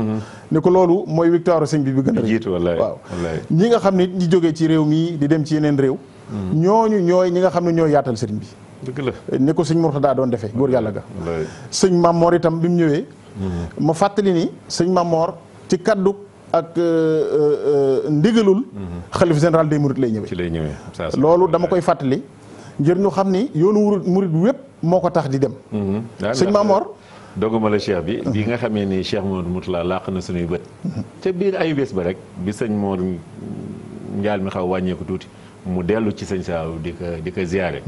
ni ko loolu mooy victoire sëñ bi gën a rëy. waaw ñi nga xam ne ñi jógee ci réew mii di dem ci yeneen réew. ñooñu ñooy ñi nga xam ne ñooy yaatal sëriñ bi. dëgg la ni ko sëñ Murtada doon defee góor yàlla ga. sëñ Mamor itam bi mu ñëwee. ma fàttali ni sëñ Mamor. ci kaddu ak ndigalul xalif général des mourides lay ñëwee. ci lay ñëwee loolu dama koy fàttali ngir ñu xam ni yoonu murid wépp moo ko tax di dem. sëñ Mamor. doguma la cheikh bi nga xamee ni Cheikh Mouhamadou Mourtala làq na suñuy bët. ca biir ayu bés ba rek bi sëñ Mor njaal mi xaw wàññeeku tuuti mu dellu ci sëñ Saaw di ko ziyaare.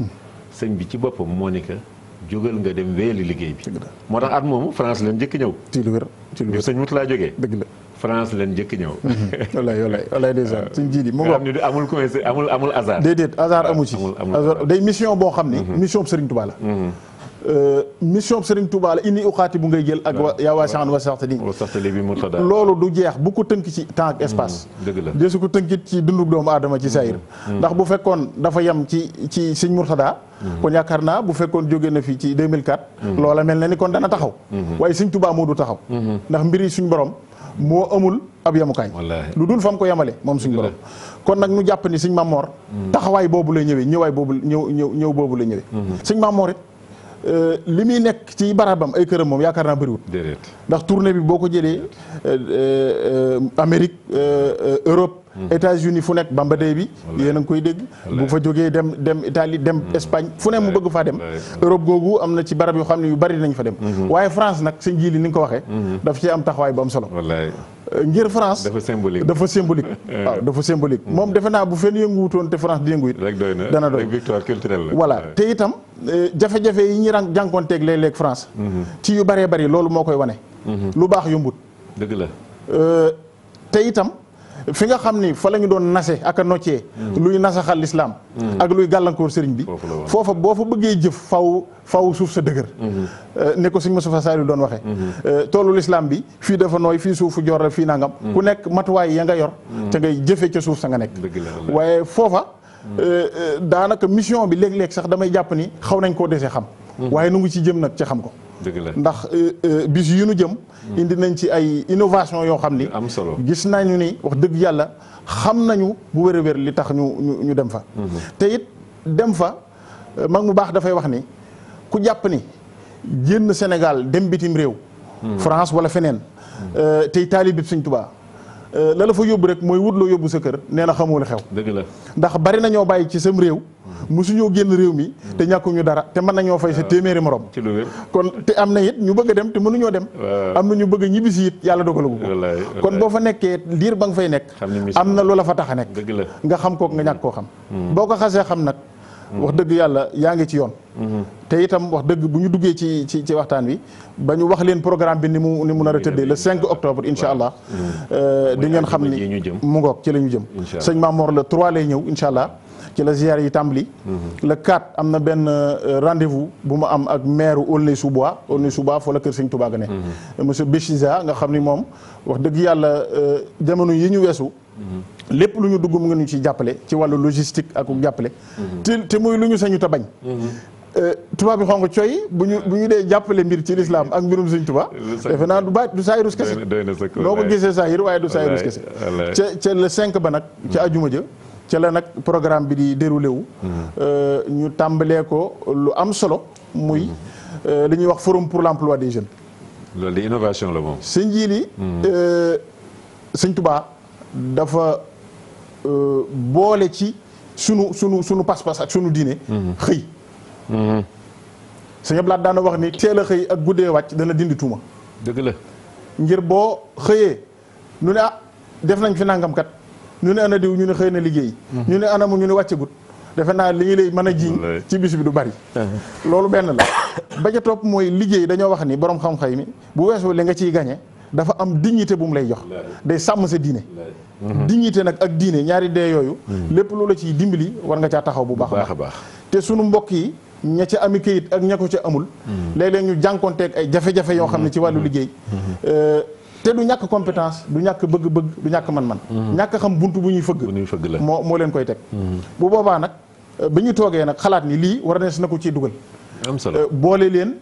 sëñ bi ci boppam moo ni que jógal nga dem wéyali liggéey bi. moo tax at moomu France leen njëkk ñëw. ci lu wér ci lu wér bi sëñ Mourtala jógee. dëgg la France leen njëkk ñëw. wallaay ndeysaan suñ jiidi mu xam ne amul hasard. déedéet hasard amu ci. hasard day mission boo xam ni. mission Serigne Touba la. mission Serigne Touba la inni uxaati bu ngay jël ak yaa waa saxan wa saxtali bi Mourtada loolu du jeex bu ko tënk ci temps ak espace. dëgg la desu ko tënkit ci dundu doomu aadama ci Zahir. ndax bu fekkoon dafa yem ci Sëñ Mourtada. kon yaakaar naa bu fekkoon jóge na fii ci 2004. loola mel na ni kon dana taxaw. waaye Sëñ Touba moo du taxaw. ndax mbiri suñ borom moo amul ab yemukaay. lu dul fa mu ko yemale moom suñ borom. kon nag ñu jàpp ni Sëñ Mamor. taxawaay boobu lay ñëwee ñëwaay boobu ñëw boobu lay ñëwee. Sëñ Mamor it li muy nekk ci barabam ay këram moom yaakaar naa bëriwut. ndax tournée bi boo ko jëlee Amérique Europe. États-Unis fu nekk Bamba Day bi yéen a ngi koy dégg. bu fa jógee dem Italie dem Espagne fu ne mu bëgg faa dem. Europe googu am na ci barab yoo xam ne yu bari nañ fa dem. waaye France nag sëñ ji li ni nga ko waxee. daf ci am taxawaay bu am solo. ngir France dafa symbolique waaw dafa symbolique moom defe naa bu fenn yënguwutoon te France di yëngu it. rek doy na dana doy victoire culturelle la. voilà te itam jafe-jafe yi ñuy jànkoonteeg léeg-léeg France. ci yu baree bari loolu moo koy wane. lu baax yombut. dëgg la te itam. fi nga xam ni fa la ñu doon nase ak a noccee luy nasaxal lislaam ak luy gàllankoor sëriñ bi foofa boo fa bëggee jëf faw suuf sa dëgër ne ko sëñ Moustapha Saliou doon waxee toolu lislaam bi fii dafa nooy fii suufu jor la fii nangam ku nekk matuwaay ya nga yor te ngay jëfe ca suuf sa nga nekk waaye foofa daanaka mission bi léeg-léeg sax damay jàpp ni xaw nañ koo desee xam waaye nu ngi ci jëm nag ci xam ko ndax bis yu nu jëm indi nañ ci ay innovation yoo xam ni am solo gis nañu ni wax dëgg yàlla xam nañu bu wér a wér li tax ñu dem fa te it dem fa mag mu baax dafay wax ni ku jàpp ni génn Sénégal dem bitim réew France wala feneen tey taalibe Sëñ Tuubaa la la fa yóbbu rek mooy wut loo yóbbu sa kër nee na xamoo li xew dëgg la ndax bari nañoo bàyyi ci sam réew mosuñoo génn réew mi te ñàkkuñu dara te mën nañoo fay sa téeméeri morom ci lu wér kon te am na it ñu bëgg a dem te mënuñoo dem am na ñu bëgg a ñibbisi it yàlla dogalagu ko kon boo fa nekkee diir ba nga fay nekk am na lu la fa tax a nekk nga xam kook nga ñàkk koo xam boo ko xasee xam nag wax dëgg yàlla yaa ngi ci yoon te itam wax dëgg bu ñu duggee ci waxtaan wi ba ñu wax leen programme bi ni mu nar a tëddee le 5 octobre incha allah di ngeen xam ni mu ngoog ci la ñu jëm sëñ Mamor le 3 lay ñëw incha allah ci la ziyaar yi tàmbali le 4 am na benn rendez-vous bu ma am ak maire Aulnay-sous-Bois fa la kër sëñ Touba ga ne monsieur Béchiza nga xam ni moom wax dëgg yàlla jamono yi ñu weesu lépp lu ñu dugg mu ngi ñu ci jàppale ci wàllu logistique ak jàppale te muy lu ñu sañu ta bañ tubaab bi xonq coy bu ñu dee jàppale mbir ci lislaam ak mbirum Sëñ Tuubaa defe naa du saayirus kese noo ko gisee saayir waaye du saayirus kese ca le 5 ba nag ca ajuma ja ca la nag programme bi di déroulé wu ñu tàmbalee ko lu am solo muy li ñuy wax forum pour l'emploi des jeunes. loolu di innovation la moom. sëñ Jili Sëñ Tuubaa dafa boole ci sunu pas-pas ak sunu diine xëy sëñ Ablaat daana wax ni teel a xëy ak guddee wàcc dana dindi tuuma. dëgg la. ngir boo xëyee ñu ne def nañ fi nangam kat ñu ne ana diw ñu ne xëy na liggéey ñu ne anamu ñu ne wàccegut defe naa li ñu lay mën a jiiñ ci bis bi du bari loolu benn la ba ca topp mooy liggéey dañoo wax ni borom xam-xam mi bu weesoo li nga ciy gañe dafa am dignité bu mu lay jox day sàmm sa diine dignité nag ak diine ñaari dee yooyu lépp loola ciy dimbali war nga caa taxaw bu baax a baax te sunu mbokk yi ña ca ami kayit ak ña ko ca amul léeg-léeg ñu jànkonteeg ay jafe-jafe yoo xam ne ci wàllu liggéey te du ñàkk compétence du ñàkk bëgg-bëgg du ñàkk man-man ñàkk xam buntu bu ñuy fëgg la moo leen koy teg bu boobaa nag ba ñu toogee nag xalaat ni lii war nees na ko ciy dugal am solo boole leen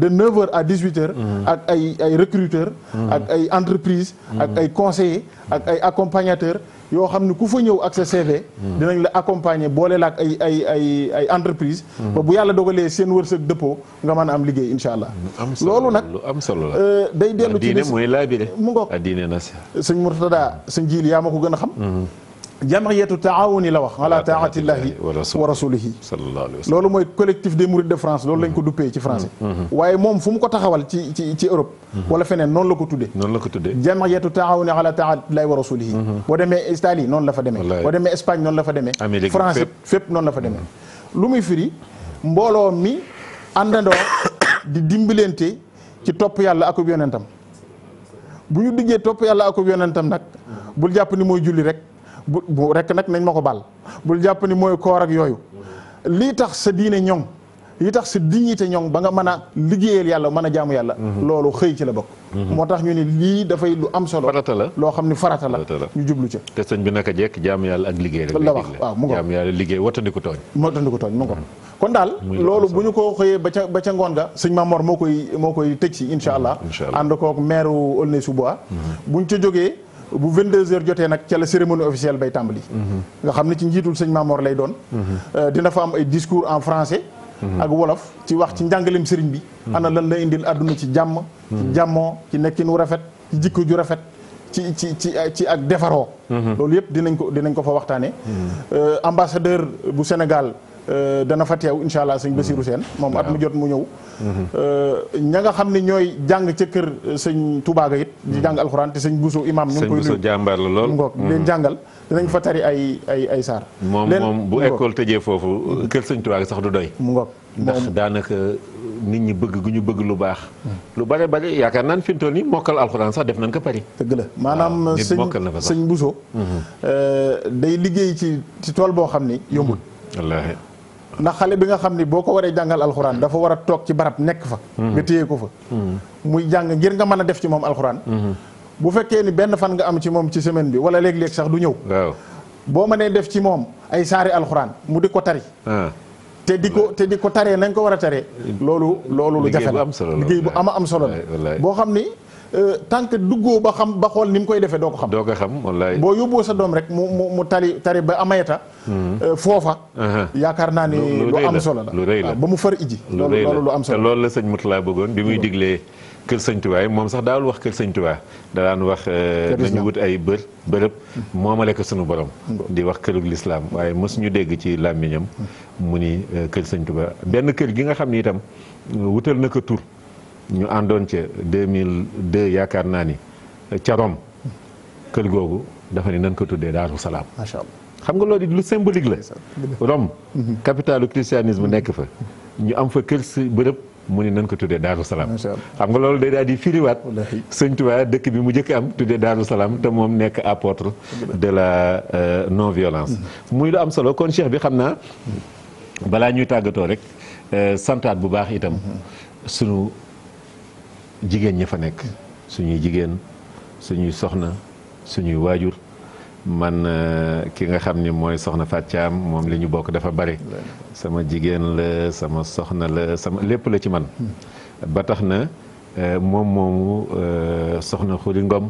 de 9h à 18h ak ay recruteurs ak ay entreprises ak ay conseillers ak ay accompagnateurs yoo xam ne ku fa ñëw ak sa CV dinañ la accompagner boole la ak ay entreprise ba bu yàlla dogalee seen wërsëg dëppoo nga mën a am liggéey insha allah loolu nag lu am solo la day dellu ci diine mooy laabire mu ngoog diine na sëñ Murtada sëñ Jiili yaa ma ko gën a xam jamiyatu taawuni la wax ala taatillahi wa rasulihi sallallahu alayhi wa sallam loolu mooy collectif des mourides de France loolu lañ ko duppee ci français waaye moom fu mu ko taxawal ci Europe wala feneen noonu la ko tuddee jamiyatu taawuni ala taatillahi wa rasulihi boo demee Italie noonu la fa demee boo demee Espagne noonu la fa demee France fépp noonu la fa demee lu muy firi mbooloo mi àndandoo di dimbalante ci topp yàlla akub yonentam bu ñu diggee topp yàlla akub yonentam nag bul jàpp ni mooy julli rek bu rek nag nañ ma ko baal bul jàpp ni mooy koor ak yooyu lii tax sa diine ñoŋ lii tax sa dignité ñoŋ ba nga mën a liggéeyal yàlla mën a jaamu yàlla loolu xëy ci la bokk moo tax ñu ne lii dafay lu am solo farata la loo xam ni farata la ñu jublu ca te sëñ bi naka jekk jaamu yàlla ak liggéey rek la wax waaw mu ngo jaamu yàlla liggéey watandiku tooñ mu ngo kon daal loolu bu ñu ko xëyee ba ca ngoon nga sëñ Mamor moo koy tëj si insha allah ànd kook maire Aulnay-sous-Bois buñ ca jógee bu 22h jotee nag ca la cérémonie officielle bay tàmbali nga xam ne ci njiitul sëñ Mamor lay doon dina fa am ay discours en français ak wolof ci wax ci njàngaleem sëriñ bi ana lan la indil àdduna ci jàmm ci jàmmoo ci nekkin wu rafet ci jikko ju rafet ci ak defaroo loolu yëpp dinañ ko fa waxtaane ambassadeur bu Sénégal dana fa teew incha allah sëñ Bassirou Sène moom at mu jot mu ñëw ña nga xam ne ñooy jàng ca kër sëñ Touba ga it di jàng alxuraan te sëñ Bousso imam ñu ngi koy nuyu jàmbaar la lool ngoog leen jàngal dinañ fa tari ay saar moom bu école tëjee foofu kër sëñ Touba ga sax du doy mu ngoog ndax daanaka nit ñi bëgg gu ñu bëgg lu baax lu bare bare yaakaar naan fi mu toll nii mokkal alxuraan sax def nañ ko pari dëgg la maanaam sëñ Bousso day liggéey ci tool boo xam ni yombul wallaahi ndax xale bi nga xam ni boo ko waree jàngal alxuraan dafa war a toog ci barab nekk fa nga téye ko fa muy jàng ngir nga mën a def ci moom alxuraan bu fekkee ni benn fan nga am ci moom ci semaine bi wala léeg-léeg sax du ñëw waaw boo mënee def ci moom ay saari alxuraan mu di ko tari te di ko taree nañ ko war a taree loolu lu jafe la liggéey bu am solo la boo xam ni tant que duggoo ba xool ni mu koy defee doo ko xam wallaay boo yóbboo sa doom rek mu tari ba amayeta foofa yaakaar naa ni lu am solo la lu rëy la ba mu far iji loolu lu am solo te loolu la sëñ Mourtala bëggoon bi muy diglee kër sëñ Tuubaa moom sax daawul wax kër sëñ Tuubaa da daan wax nañu wut ay bërëb moomale ko sunu borom di wax kërug lislaam waaye mos ñu dégg ci làmmiñam mu ni kër sëñ Tuubaa benn kër gi nga xam ni itam wutal na ko tur ñu àndoon ca 2002 yaakaar naa ni ca Rome kër googu dafa ni nan ko tuddee Daaru Salaam. macha allah xam nga loolu lu symbolique la. Rome capitalu christianisme nekk fa ñu am fa kër si bërëb mu ni nan ko tuddee Daaru Salaam. xam nga loolu day daal di firiwaat. Sëñ Tuubaa dëkk bi mu njëkk am tuddee Daaru Salaam te moom nekk apôtre de la non violence. muy lu am solo kon cheikh bi xam naa balaa ñuy tàggatoo rek santaat bu baax itam sunu. jigéen ñi fa nekk suñuy jigéen suñuy soxna suñuy waajur man ki nga xam ni mooy soxna Fatou Thiam moom li ñu bokk dafa bari sama jigéen la sama soxna la sama lépp la ci man ba tax na moom moomu soxna Xuri Ngom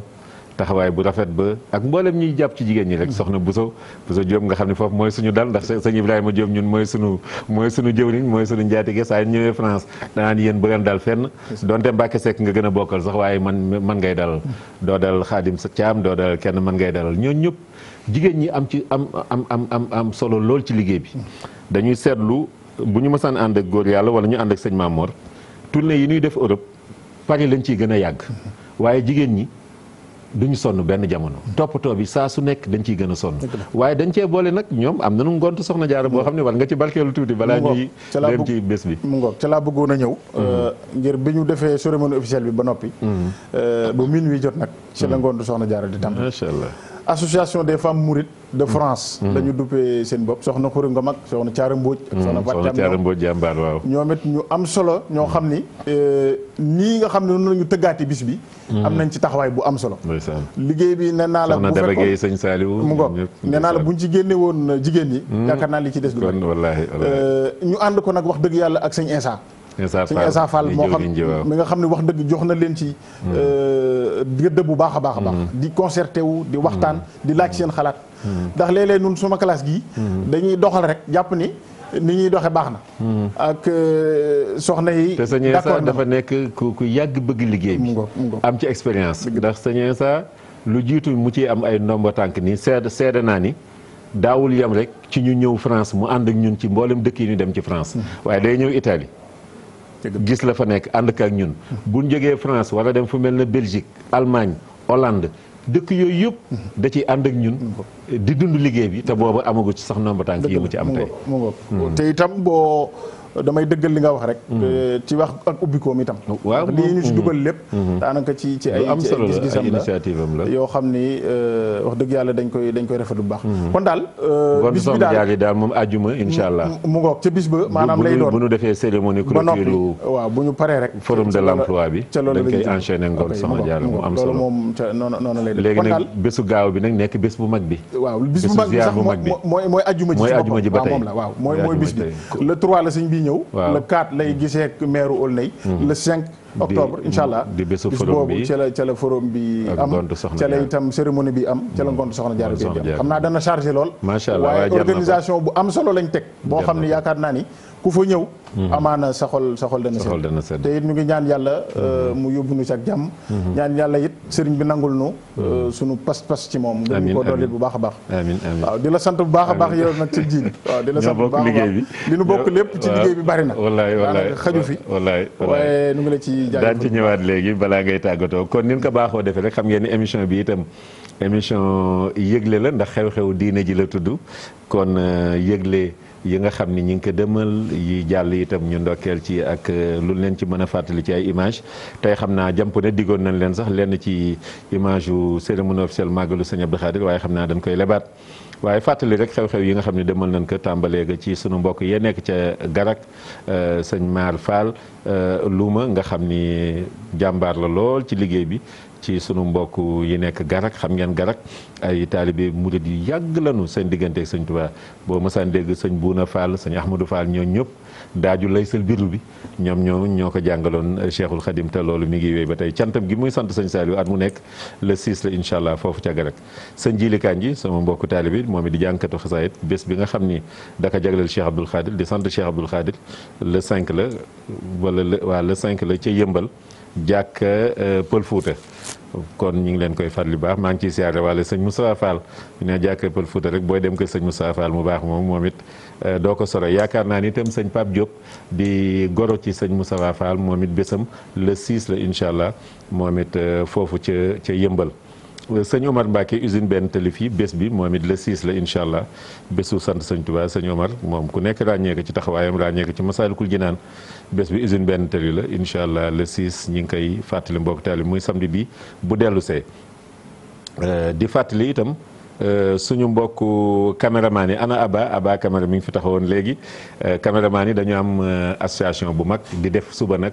taxawaay bu rafet ba ak mboolem ñuy jàpp ci jigéen ñi rek soxna Bousso Diop nga xam ne foofu mooy suñu dal ndax sëñ Ibrahima Diop ñun mooy suñu jëwriñ mooy suñu njaatige saa ñëwee France danaan yéen bu ngeen dal fenn donte Mbàkke Seck nga gën a bokkal sax waaye man ngay dalal doo dalal Xaadim sa Caam doo dalal kenn man ngay dalal ñooñu ñëpp jigéen ñi am ci am solo lool ci liggéey bi dañuy seetlu bu ñu mësaan ànd ak góor yàlla wala ñu ànd ak sëñ Mamor tournée yi ñuy def Europe Paris lañ ciy gën a yàgg waaye jigéen ñi duñu sonn benn jamono toppatoo bi saa su nekk dañ ciy gën a sonn waaye dañ cee boole nag ñoom am nañu ngont soxna jaara boo xam ne war nga ci barkeelu tuuti balaa ñuy dem ci bés bi mu ngoog ca laa bëggoon a ñëw ngir bi ñu defee cérémonie officielle bi ba noppi ba minuit jot nag ci la ngont soxna jaara di tàmbali macha allah association des femmes mourides de France la ñu duppee seen bopp soxna Xuri Ngom ak soxna Caara Mbóoj ak soxna Caara Mbóoj jàmbaar waaw ñoom it ñu am solo ñoo xam ni nii nga xam ne noonu la ñu tëggaati bis bi am nañ ci taxawaay bu am solo liggéey bi nee naa la bu fekkoon sëñ Saliou mu ngoog nee naa la buñ ci génne woon jigéen ñi yaakaar naa li ci des du wallaahi ñu ànd ko nag wax dëgg yàlla ak sëñ Insa sëñ Insa Fall moo xam mi nga xam ne wax dëgg jox na leen ci gëdd bu baax a baax a baax di concerté wu di waxtaan di laaj seen xalaat ndax léeg-léeg nun suma classe gii dañuy doxal rek jàpp ni ñuy doxe baax na ak soxna yi te sëñ Insa dafa nekk ku yàgg bëgg liggéey bi am ci expérience ndax sëñ Insa lu jiitu mu ci am ay ndombo tànk nii seede naa ni daawul yem rek ci ñu ñëw France mu ànd ak ñun ci mboolem dëkk yi ñu dem ci France waaye day ñëw Italie gis la fa nekk ànd ak ñun bu ñu jógee France wala dem fu mel na Belgique Allemagne Hollande dëkk yooyu yëpp da ciy ànd ak ñun di dund liggéey bi te booba amagu ci sax nomba tànk yi mu ci am tey te itam boo damay dëggal li nga wax rek ci wax ak ubbikoom itam waaw lii ñu ci dugal lépp daanaka ci ay gis-gisam la yoo xam ni wax dëgg yàlla dañ koy rafetlu bu baax kon daal bis bi daal moom àjjuma insha allah mu ngoog ca bis ba maanaam lay doon bu ñu defee cérémonie clôture waaw bu ñu paree rek forum de l'emploi bi dañ koy enchaîner ngoon soxna Jaara mu am solo moom ca noonu lay doon léegi nag bésu gaaw bi nag nekk bés bu mag bi waaw bis bu mag bi sax mooy àjjuma ji ba tey moom la waaw mooy bis bi le 3 la sëñ bi ñëw le 4 lay gisee ak maire Aulnay le 5 octobre incha allah di bésu bis forum bi boobu ca la forum bi am ca la itam cérémonie bi am ca la ngont soxna Jaara bi am xam naa dana chargé lool macha allah waaye organisation bu am solo lañ teg boo xam ne yaakaar naa ni ku fa ñëw amaana sa xol dana sedd te it ñu ngi ñaan yàlla mu yóbbu nu ci ak jàmm ñaan yàlla it sëriñ bi nangul nu sunu pas-pas ci moom nga ñu ko dolli bu baax a baax amiin amiin waaw di la sant bu baax a baax yow nag ci jiin waaw di la sant bu baax a baax li nu bokk lépp ci liggéey bi bari na wallaay xaju fi waaye nu ngi la ci daan ci ñëwaat léegi balaa ngay tàggatoo kon ni ko baaxoo defee rek xam ngeen ni émission bi itam émission yëgle la ndax xew-xew diine ji la tudd kon yëgle yi nga xam ni ñi ngi ko demal yi jàll itam ñu ndokkeel ci ak lu leen ci mën a fàttali ci ay image tey xam naa jàmp ne diggoon nañ leen sax lenn ci image yu cérémonie officielle màggalu sëñ Abdou Khadir waaye xam naa dañ koy lebaat waaye fàttali rek xew-xew yi nga xam ne demal nañ ko tàmbalee ga ci sunu mbokk yee nekk ca Garak sëñ Maar Fall Luuma nga xam ni jàmbaar la lool ci liggéey bi ci sunu mbokk yi nekk Garak xam ngeen Garak ay taalibe murid yu yàgg lanu seen diggante ak sëñ Tuubaa boo mësaan dégg sëñ Buuna Fall sëñ Ahmadou Fall ñoo ñëpp daaju lay sal biru bi ñoo ko jàngaloon Cheikhul Khadim te loolu mi ngi wéy ba tey cantam gi muy sant sëñ Saliou at mu nekk le 6 la incha allah foofu ca Garak sëñ Jili Kanji sama mbokku taalibe moom it di jàngkatu xasaayit bés bi nga xam ni daka jagleel Cheikh Abdoul Khadir di sant Cheikh Abdoul Khadir le 5 la wala le 5 la ca Yëmbal jàkk Pël Fuuta kon ñu ngi leen koy fàttali baax maa ngi ciy siyaare wala sëñ Moussa Fall ñu ne jàkk Pël Fuuta rek booy dem ko sëñ Moussa Fall mu baax moom it doo ko sore yaakaar naa ni itam sëñ Pape Diop di goro ci sëñ Moussa Fall moom it bésam le 6 la incha allah moom it foofu ca Yëmbal sëñ Omar Mbacke usine benn tali fii bés bi moom it le 6 la incha allah bésu sant sëñ Touba sëñ Omar moom ku nekk ràññee ko ci taxawaayam ràññee ko ci Masaalikul Jinaan bés bi usine benn tali la incha allah le 6 ñi ngi koy fàttali mbokk taali muy samedi bi bu dellu see di fàttali itam suñu mbokk caméraman yi ana Aba caméra mi ngi fi taxawoon léegi caméraman yi dañu am association bu mag di def suba nag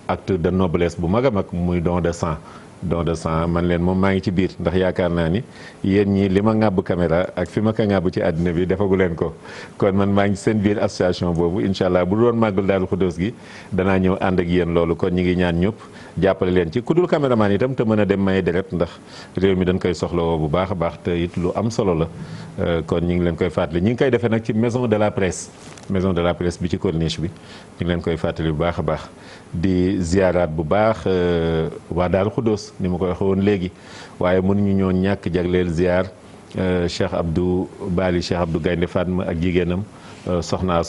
acte de noblesse bu mag a mag muy don de sang don de sang man leen moom maa ngi ci biir ndax yaakaar naa ni yéen ñi li ma ŋàbb caméra ak fi ma ko ŋàbb ci àddina bi defagu leen ko kon man maa ngi seen biir association boobu incha allah bu doon màggal Daaru Xudoos gi danaa ñëw ànd ak yéen loolu kon ñi ngi ñaan ñëpp jàppale leen ci ku dul caméraman itam te mën a dem may deret ndax réew mi dañ koy soxlawoo bu baax a baax te it lu am solo la kon ñi ngi leen koy fàttali ñi ngi koy defee nag ci maison de la presse bi ci corniche bi ñu ngi leen koy fàttali bu baax a baax di ziaraat bu baax waa Daaru Xudoos ni ma ko waxee woon léegi waaye mënuñu ñoo ñàkk jagleel ziar Cheikh Abdou Bali Cheikh Abdou Gaynde Fatma ak jigéenam Soxna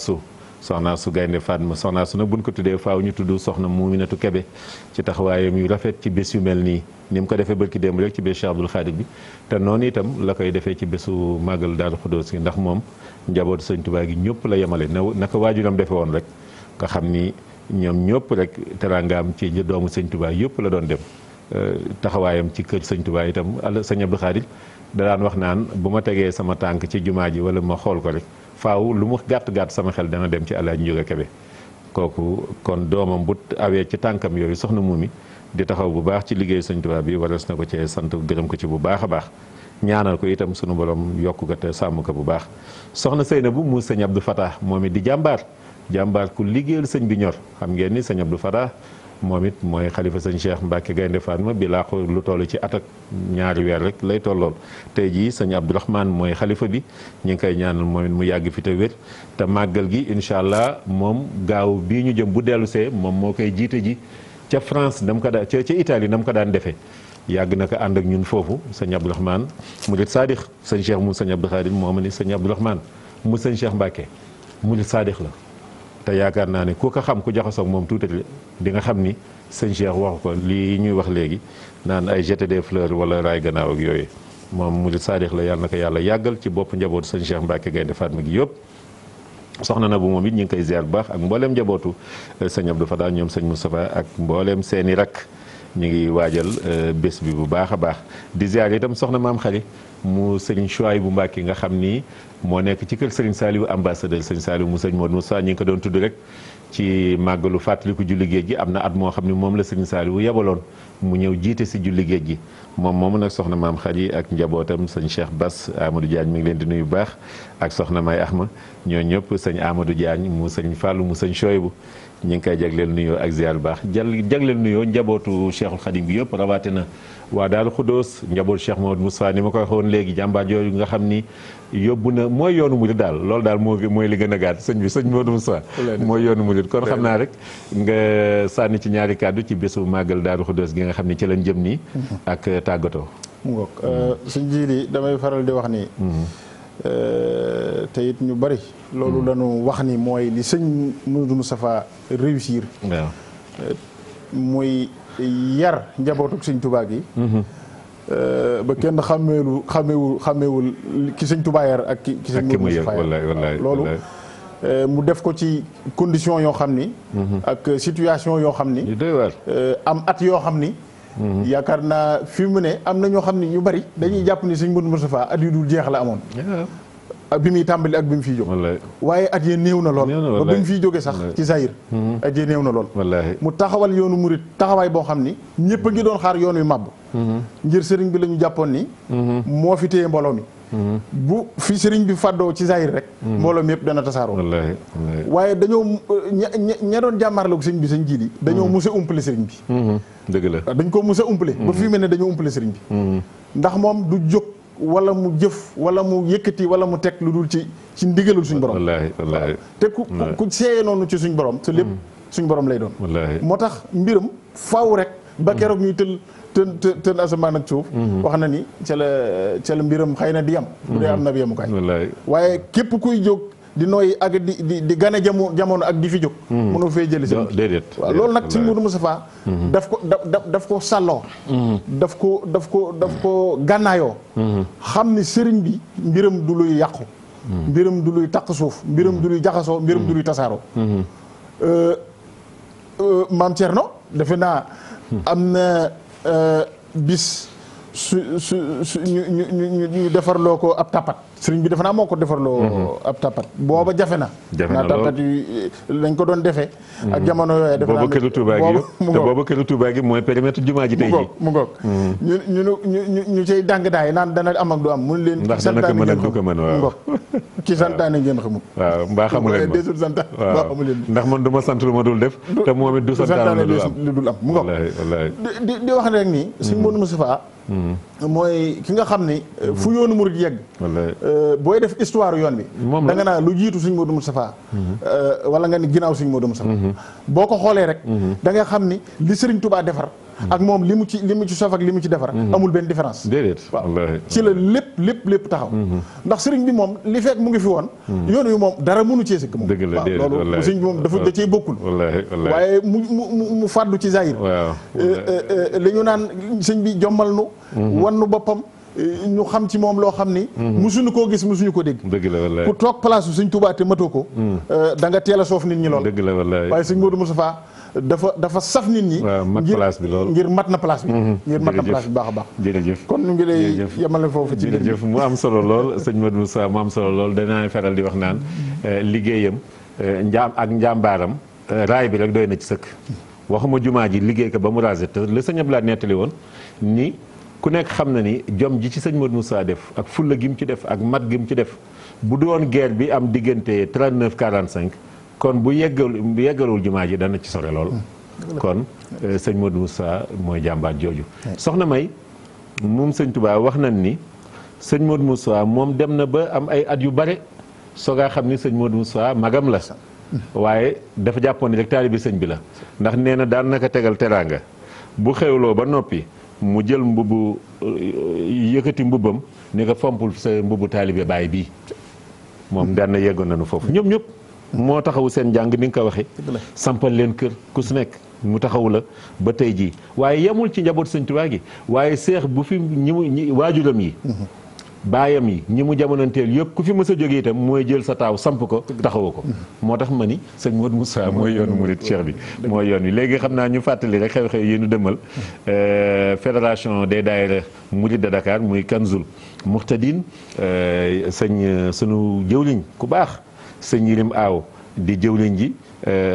Su Gaynde Fatma Soxna Su nag buñ ko tuddee faaw ñu tudd Soxna Muminatu Kebe ci taxawaayam yu rafet ci bés yu mel nii ni mu ko defee barki démb rek ci bés Cheikh Abdoul Khadir bi te noonu itam la koy defee ci bésu màggal Daaru Xudoos gi ndax moom njabootu Sëñ Tuubaa gi ñëpp la yemale naka waajuram defe woon rek nga xam ni ñoom ñëpp rek teraangaam ci doomu Sëñ Tuubaa yëpp la doon dem taxawaayam ci kër Sëñ Tuubaa itam Sëñ Abdou Khadir da daan wax naan bu ma tegee sama tànk ci jumaa ji wala ma xool ko rek faaw lu mu gàtt-gàtt sama xel dana dem ci Alaaji Njóga Kebe kooku kon doomam bu awee ci tànkam yooyu soxna Mumi di taxaw bu baax ci liggéeyu Sëñ Tuubaa bi waras na ko cee sant gërëm ko ci bu baax a baax ñaanal ko itam sunu borom yokk ko te sàmm ko bu baax soxna Seynabu mu Sëñ Abdou Fatah moom it di jàmbaar ku liggéeyal sëñ bi ñor xam ngeen ni Sëñ Abdou Fatah moom it mooy xalifa Sëñ Cheikh Mbacke Gaynde Fatma bi laa ko lu toll ci at ak ñaari weer rek lay tollool tey jii Sëñ Abdourahmane mooy xalifa bi ñu ngi koy ñaanal moom it mu yàgg fi te wér te màggal gi incha allah moom gaaw bii ñu jëm bu dellu see moom moo koy jiite ji ca France dam ko daan ca Italie nam ko daan defee yàgg na ko ànd ak ñun foofu Sëñ Abdourahmane murid Sadix Sëñ Cheikh mu Sëñ Abdou Khadim moo ma ni Sëñ Abdourahmane mu Sëñ Cheikh Mbacke murid Sadix la te yaakaar naa ne ku ko xam ku jaxasoo ak moom tuuti di nga xam ni Sëñ Cheikh waxu ko lii ñuy wax léegi naan ay jeter des fleurs wala raay gannaaw ak yooyu moom murid Sadix la yàlla na ko yàlla yàggal ci bopp njabootu Sëñ Cheikh Mbacke Gaynde Fatma gi yëpp soxna na bu moom it ñu ngi koy ziar bu baax ak mbooleem njabootu Sëñ Abdou Fatah ñoom Sëñ Moustapha ak mbooleem seeni rak ñu ngi waajal bés bi bu baax a baax di ziar itam soxna maam xari mu sëñ Chouaïbou bu Mbàkke nga xam ni moo nekk ci kër Sëriñ Saliou ambassadeur Sëñ Saliou mu sëñ Modou Moussa ñi ngi ko doon tudd rek ci màggalu fàttaliku julli géej gi am na at moo xam ne moom la Sëriñ Saliou yebaloon mu ñëw jiite si julli géej gi moom moomu nag soxna maam xari ak njabootam sëñ Cheikh Bass Amadou Diagne mi ngi leen di nuyu bu baax ak soxna May Ahma ñoo ñëpp sëñ Amadou Diagne mu sëñ Fallou mu sëñ Chouaïbou ñu ngi koy jagleel nuyoo ak ziar bu baax jagleel nuyoo njabootu Cheikhul Khadim bi yëpp rawatina waa Daaru Xudoos njabootu Cheikh Mamadou Moussa ni ma ko waxoon léegi jàmbaar yooyu nga xam ni yóbbu na mooy yoonu murid daal loolu daal mooy li gën a gàtt sëñ Mamadou Moussa mooy yoonu murid kon xam naa rek nga sànni ci ñaari kàddu ci bésu màggal Daaru Xudoos gi nga xam ni ci lañ jëm nii ak tàggatoo mu ngoog sëñ Jili damay faral di wax ni te it ñu bari loolu lañu wax ni mooy li sëñ Mamadou Moustapha réussir waaw muy yar njabootuk sëñ Tuubaa gi ba kenn xàmmeewul ki sëñ Tuubaa yar ak ki sëñ Mamadou Moustapha yar loolu mu def ko ci condition yoo xam ni ak situation yoo xam ni am at yoo xam ni yaakaar naa fi mu ne am na ñoo xam ne ñu bari dañuy jàpp ni sëñ Modou Moustapha at yu dul jeex la amoon bi muy tàmbali ak bi mu fiy jóg waaye at yee néew na lool ba bi mu fiy jóge sax ci Zahir at yee néew na lool mu taxawal yoonu murit taxawaay boo xam ni ñëpp a ngi doon xaar yoon wi màbb ngir sëriñ bi la ñu jàppoon ni moo fi téye mbooloo mi bu fi sëriñ bi fàddoo ci Zahir rek mbooloo mi yëpp dana tasaaroo waaye dañoo ña doon jàmmaarloog sëriñ bi sëñ Jili dañoo mus a umpale sëriñ bi dëgg la dañ ko mus a umpale ba fii mel ne dañoo umpale sëriñ bi ndax moom du jóg wala mu jëf wala mu yëkkati wala mu teg lu dul ci ndigalul suñ borom wallaahi te ku seeyee noonu ci suñ borom te lépp suñ borom lay doon moo tax mbiram faaw rek ba keroog ñuy tël asamaan ak suuf wax na ni ca la mbiram xëy na di yam bu dee am na bi yamukaay waaye képp kuy jóg di nooy ak di gane jamono ak di fi jóg mënoo fee jëli sëriñ bi waaw loolu nag sëñ Modou Moustapha daf ko sàlloo daf ko gànnaayoo xam ni sëriñ bi mbiram du luy yàqu mbiram du luy taq suuf mbiram du luy jaxasoo mbiram du luy tasaaroo maam Thierno defe naa am na bis ñu defarloo ko ab tapat sëriñ bi defe naa moo ko defarloo ab tappat booba jafe na tappat yi lañ ko doon defee ak jamono yooyu defe naa booba këru Touba gi te booba këru Touba gi mooy périmètre jumaa ji tey ji mu ngoog ñu cay dàng daay naan dana am ak du am mun leen ndax dana ko mën ak du ko mën waaw ngoog ci santaane ngeen xamul waaw mbaa xamu leen ma desul santaane mbaa xamu leen ndax man du ma sant lu ma dul def te moom it du santaane lu dul am mu ngoog di wax rek nii sëñ Modou Moustapha mooy ki nga xam ni fu yoonu murid yegg booy def histoire yoon bi da nga naa lu jiitu sëñ Modou Moustapha wala nga ni ginnaaw sëñ Modou Moustapha boo ko xoolee rek da nga xam ni li Sëriñ Touba defar ak moom li mu ci sof ak li mu ci defar amul benn différence déedéet waaw ci la lépp taxaw ndax sëriñ bi moom li fekk mu ngi fi woon yoon wi moom dara mënu cee sëkk moom waaw loolu sëriñ bi moom dafa da cey bokkul waaye mu fàddu ci zahir li ñu naan sëñ bi jommal nu wan nu boppam ñu xam ci moom loo xam ni musuñu koo gis musuñu ko dégg dëgg la wallaay ku toog place su sëñ Touba te matoo ko da nga teel a soof nit ñi lool dëgg la wallaay waaye sëñ Modou Moustapha dafa saf nit ñi ngir mat na place bi ngir mat na place bi baax a baax jërëjëf kon ñu ngi lay yemale foofu ci jërëjëf mu am solo lool sëñ Modou Moustapha mu am solo lool danaa feral di wax naan liggéeyam njàmbaaram raay bi rek doy na ci sëkk waxuma jumaa ji liggéey ko ba mu rasé te la sëñ Abdoulaye nettali woon ni ku nekk xam na ni jom ji ci sëñ Modou Moustapha def ak fulla gi mu ci def ak mat gi mu ci def bu doon guerre bi am diggante 39 45 kon bu yeggalul jumaa ji dana ci sore lool kon sëñ Modou Moustapha mooy jàmbaat jooju soxna May moom sëñ Touba wax nañ ni sëñ Modou Moustapha moom dem na ba am ay at yu bare soogaa xam ni sëñ Modou Moustapha magam la waaye dafa jàppoon ni rek taalibi sëñ bi la ndax nee na daan naka tegal teraanga bu xewloo ba noppi mu jël mbubbu yëkkati mbubbam ni ko fompul sa mbubbu taalibe baay bii moom daan na yeggoon nañu foofu ñoom ñëpp moo taxawu seen njàng ni nga ko waxee sampal leen kër ku su nekk mu taxawu la ba tey jii waaye yemul ci njaboot sëñ Tuubaa gi waaye seex bu fi ñi waajuram yi baayam yi ñi mu jamonanteel yëpp ku fi mës a jógee itam mooy jël sa taaw samp ko taxawu ko moo tax ma ni sëñ Modou Moustapha mooy yoonu murid cheikh bi mooy yoon wi léegi xam naa ñu fàttali rek xew-xew yi ñu demal fédération des daayira murid de Dakar muy Kanzul Muhtadin sëñ sunu jëwliñ ku baax sëñ Yirim Aaw di jëwliñ ji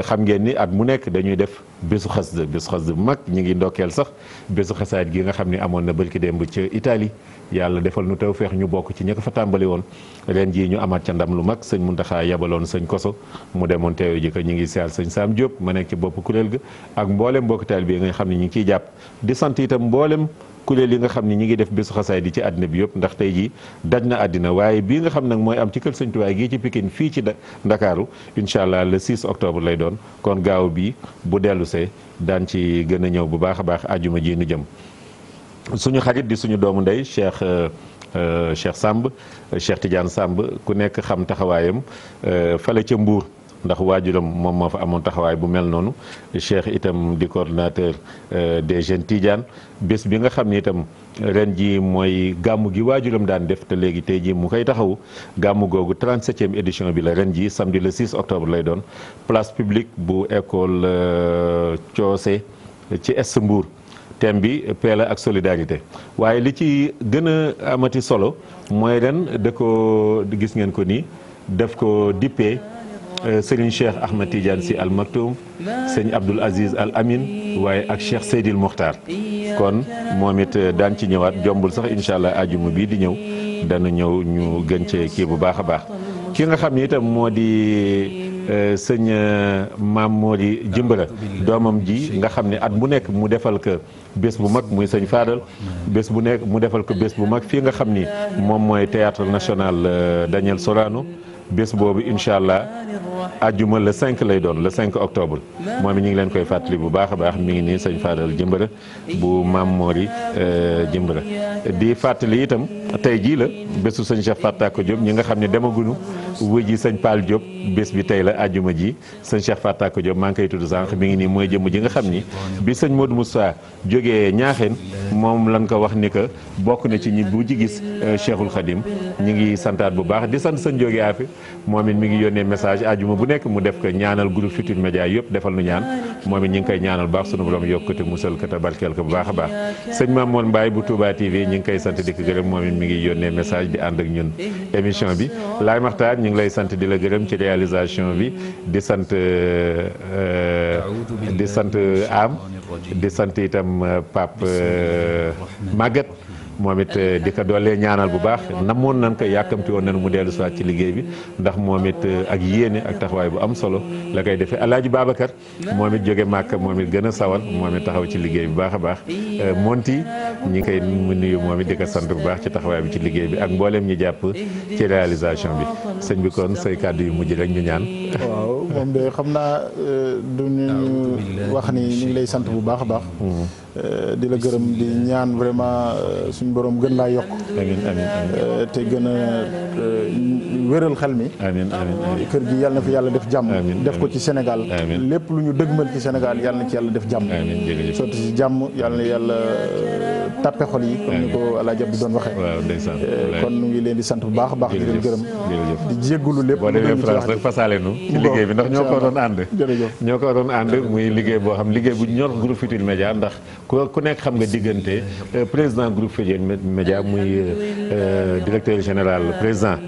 xam ngeen ni at mu nekk dañuy def bésu xasida bu mag ñu ngi ndokkeel sax bésu xasaayit gi nga xam ni amoon na bërki démb ca Italie yàlla defal nu taw feex ñu bokk ci ña ko fa tàmbali woon ren jii ñu amaat ca ndam lu mag sëñ Muntaxa yabaloon sëñ Koso mu demoon teew ji ko ñu ngi siyaar sëñ Sam Diop ma nekk ci bopp kuréel ga ak mboolem mbokk taalibe bi nga xam ne ñu ngi ciy jàpp di sant itam mboolem kuréel yi nga xam ne ñi ngi def bésu xasaay di ci àddina bi yëpp ndax tey jii daj na àddina waaye bii nga xam nag mooy am ci kër sëñ Tuubaa gii ci Pikine fii ci Ndakaaru incha allah le 6 octobre lay doon kon gaaw bi bu dellusee daan ci gën a ñëw bu baax a baax àjjuma ji nu jëm suñu xarit di suñu doomu ndey Cheikh Samb Cheikh Tidiane Samb ku nekk xam taxawaayam fale ca Mbuur ndax waajuram moom moo fa amoon taxawaay bu mel noonu Cheikh itam di coordonnateur des jeunes Tidiane bés bi nga xam ni itam ren ji mooy gàmmu gi waajuram daan def te léegi tey ji mu koy taxawu gàmmu googu 37e édition bi la ren ji samedi le 6 octobre lay doon place publique bu école Coose ci Est Mbour thème bi paix la ak solidarité waaye li ci gën a amati solo mooy ren da ko gis ngeen ko nii def ko dippee Serigne Cheikh Ahmed Tidiane Sy Al Maktoum sëñ Abdoul Aziz Al Amin waaye ak Cheikh Seydil Mokhtar kon moom it daan ci ñëwaat jombul sax incha allah ajuma bii di ñëw dana ñëw ñu gën cee kii bu baax a baax ki nga xam ni itam moo di sëñ Maam Mori Jimbara doomam ji nga xam ne at bu nekk mu defal ko bés bu mag muy sëñ Fadal bés bu nekk mu defal ko bés bu mag fii nga xam ni moom mooy théâtre national Daniel Sorano bés boobu incha allah ajjuma le 5 lay doon le 5 octobre moom it ñu ngi leen koy fàttali bu baax a baax mi ngi nii sëñ Fadal Jimbara bu Maam Mori Jimbara di fàttali itam tey jii la bésu sëñ Cheikh Fatako Diop ñi nga xam ne demaguñu wuy ji sëñ Paal Diop bés bi tey la ajjuma ji sëñ Cheikh Fatako Diop maa ngi koy tudd sànq mi ngi nii mooy jëmm ji nga xam ni bi sëñ Modou Moussa jógee ñaaxeen moom lan ko wax ni que bokk na ci ñi bu ji gis Cheikhul Khadim ñi ngi santaat bu baax di sant sëñ jóge afi moom it mi ngi yónnee message ajjuma bu nekk mu def ko ñaanal groupe Futurs Médias yëpp defal nu ñaan moom it ñi ngi koy ñaanal baax sunu borom yokkute musal ko te barkeel ko bu baax a baax sëñ Mamour Mbaye bu Touba TV ñi ngi koy sant di ko gërëm moom it mi ngi yónnee message di ànd ak ñun émission bi Laay Maxtaar ñu ngi lay sant di la gërëm ci réalisation bi di sant am di sant itam Pape Maguette moom it di ko doolee ñaanal bu baax namoon nañ ko yàkkamti woon nañ mu dellu si waat ci liggéey bi ndax moom it ak yéene ak taxawaay bu am solo la koy defee Alaaji Babacar moom it jóge Màkka moom it gën a sawal moom it taxaw ci liggéey bu baax a baax Monti ñi ngi koy nuyu moom it di ko sant bu baax ci taxawaay bi ci liggéey bi ak mbooleem ñi jàpp ci réalisation bi sëñ bi kon say kàddu yu mujj rek ñu ñaan. waaw moom de xam naa du ñu wax ni ñu ngi lay sant bu baax a baax. di la gërëm di ñaan vraiment suñu borom gën laa yokk. amiin amiin amiin te gën a wéral xel mi. amiin amiin kër gi yàlla na fi yàlla def jàmm. amiin def ko ci Sénégal. amiin lépp lu ñu dëgmal ci Sénégal yàlla na ci yàlla def jàmm. amiin jërëjëf sotti si jàmm yàlla na yàlla tàppe xol yi. comme ni ko El Hadj Abdou doon waxee. waaw ndeysaan kon ñu ngi leen di sant bu baax a baax. di leen gërëm di jéggulu lépp. boo demee France rek fasaale nu ci liggéey bi ndax ñoo ko doon ànd. jërëjëf ñoo ko doon ànd muy liggéey boo xam liggéey bu ñor groupe Futurs Médias ndax ku nekk xam nga diggante président groupe Futurs Médias muy directeur général président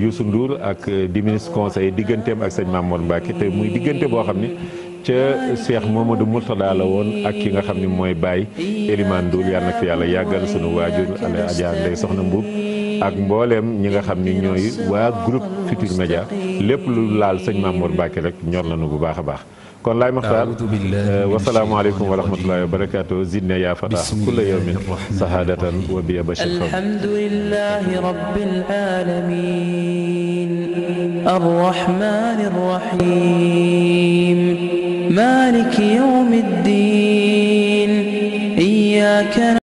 Youssou Ndour ak di ministre conseil digganteem ak sëñ Mamour Mbacke te muy diggante boo xam ni ca Cheikh Mamadou Mourtada la woon ak ki nga xam ni mooy Baye Elimane Ndour yàlla na fi yàlla yàggal sunu waajur Adja Ndeye Soxna Mbuub ak mbooleem ñi nga xam ni ñooy waa groupe Futurs Médias lépp lu laal sëñ Mamour Mbacke rek ñor nañu bu baax a baax kon Laay Maxtaar wasalaamualeykum wa rahmatullahi wa barakaatu zidna yaa fatah kulla yawmin sahadatan wa biya bashir alhamdulillahi rabbil alamin arrahmanir rahim maliki yawmiddin iyyaka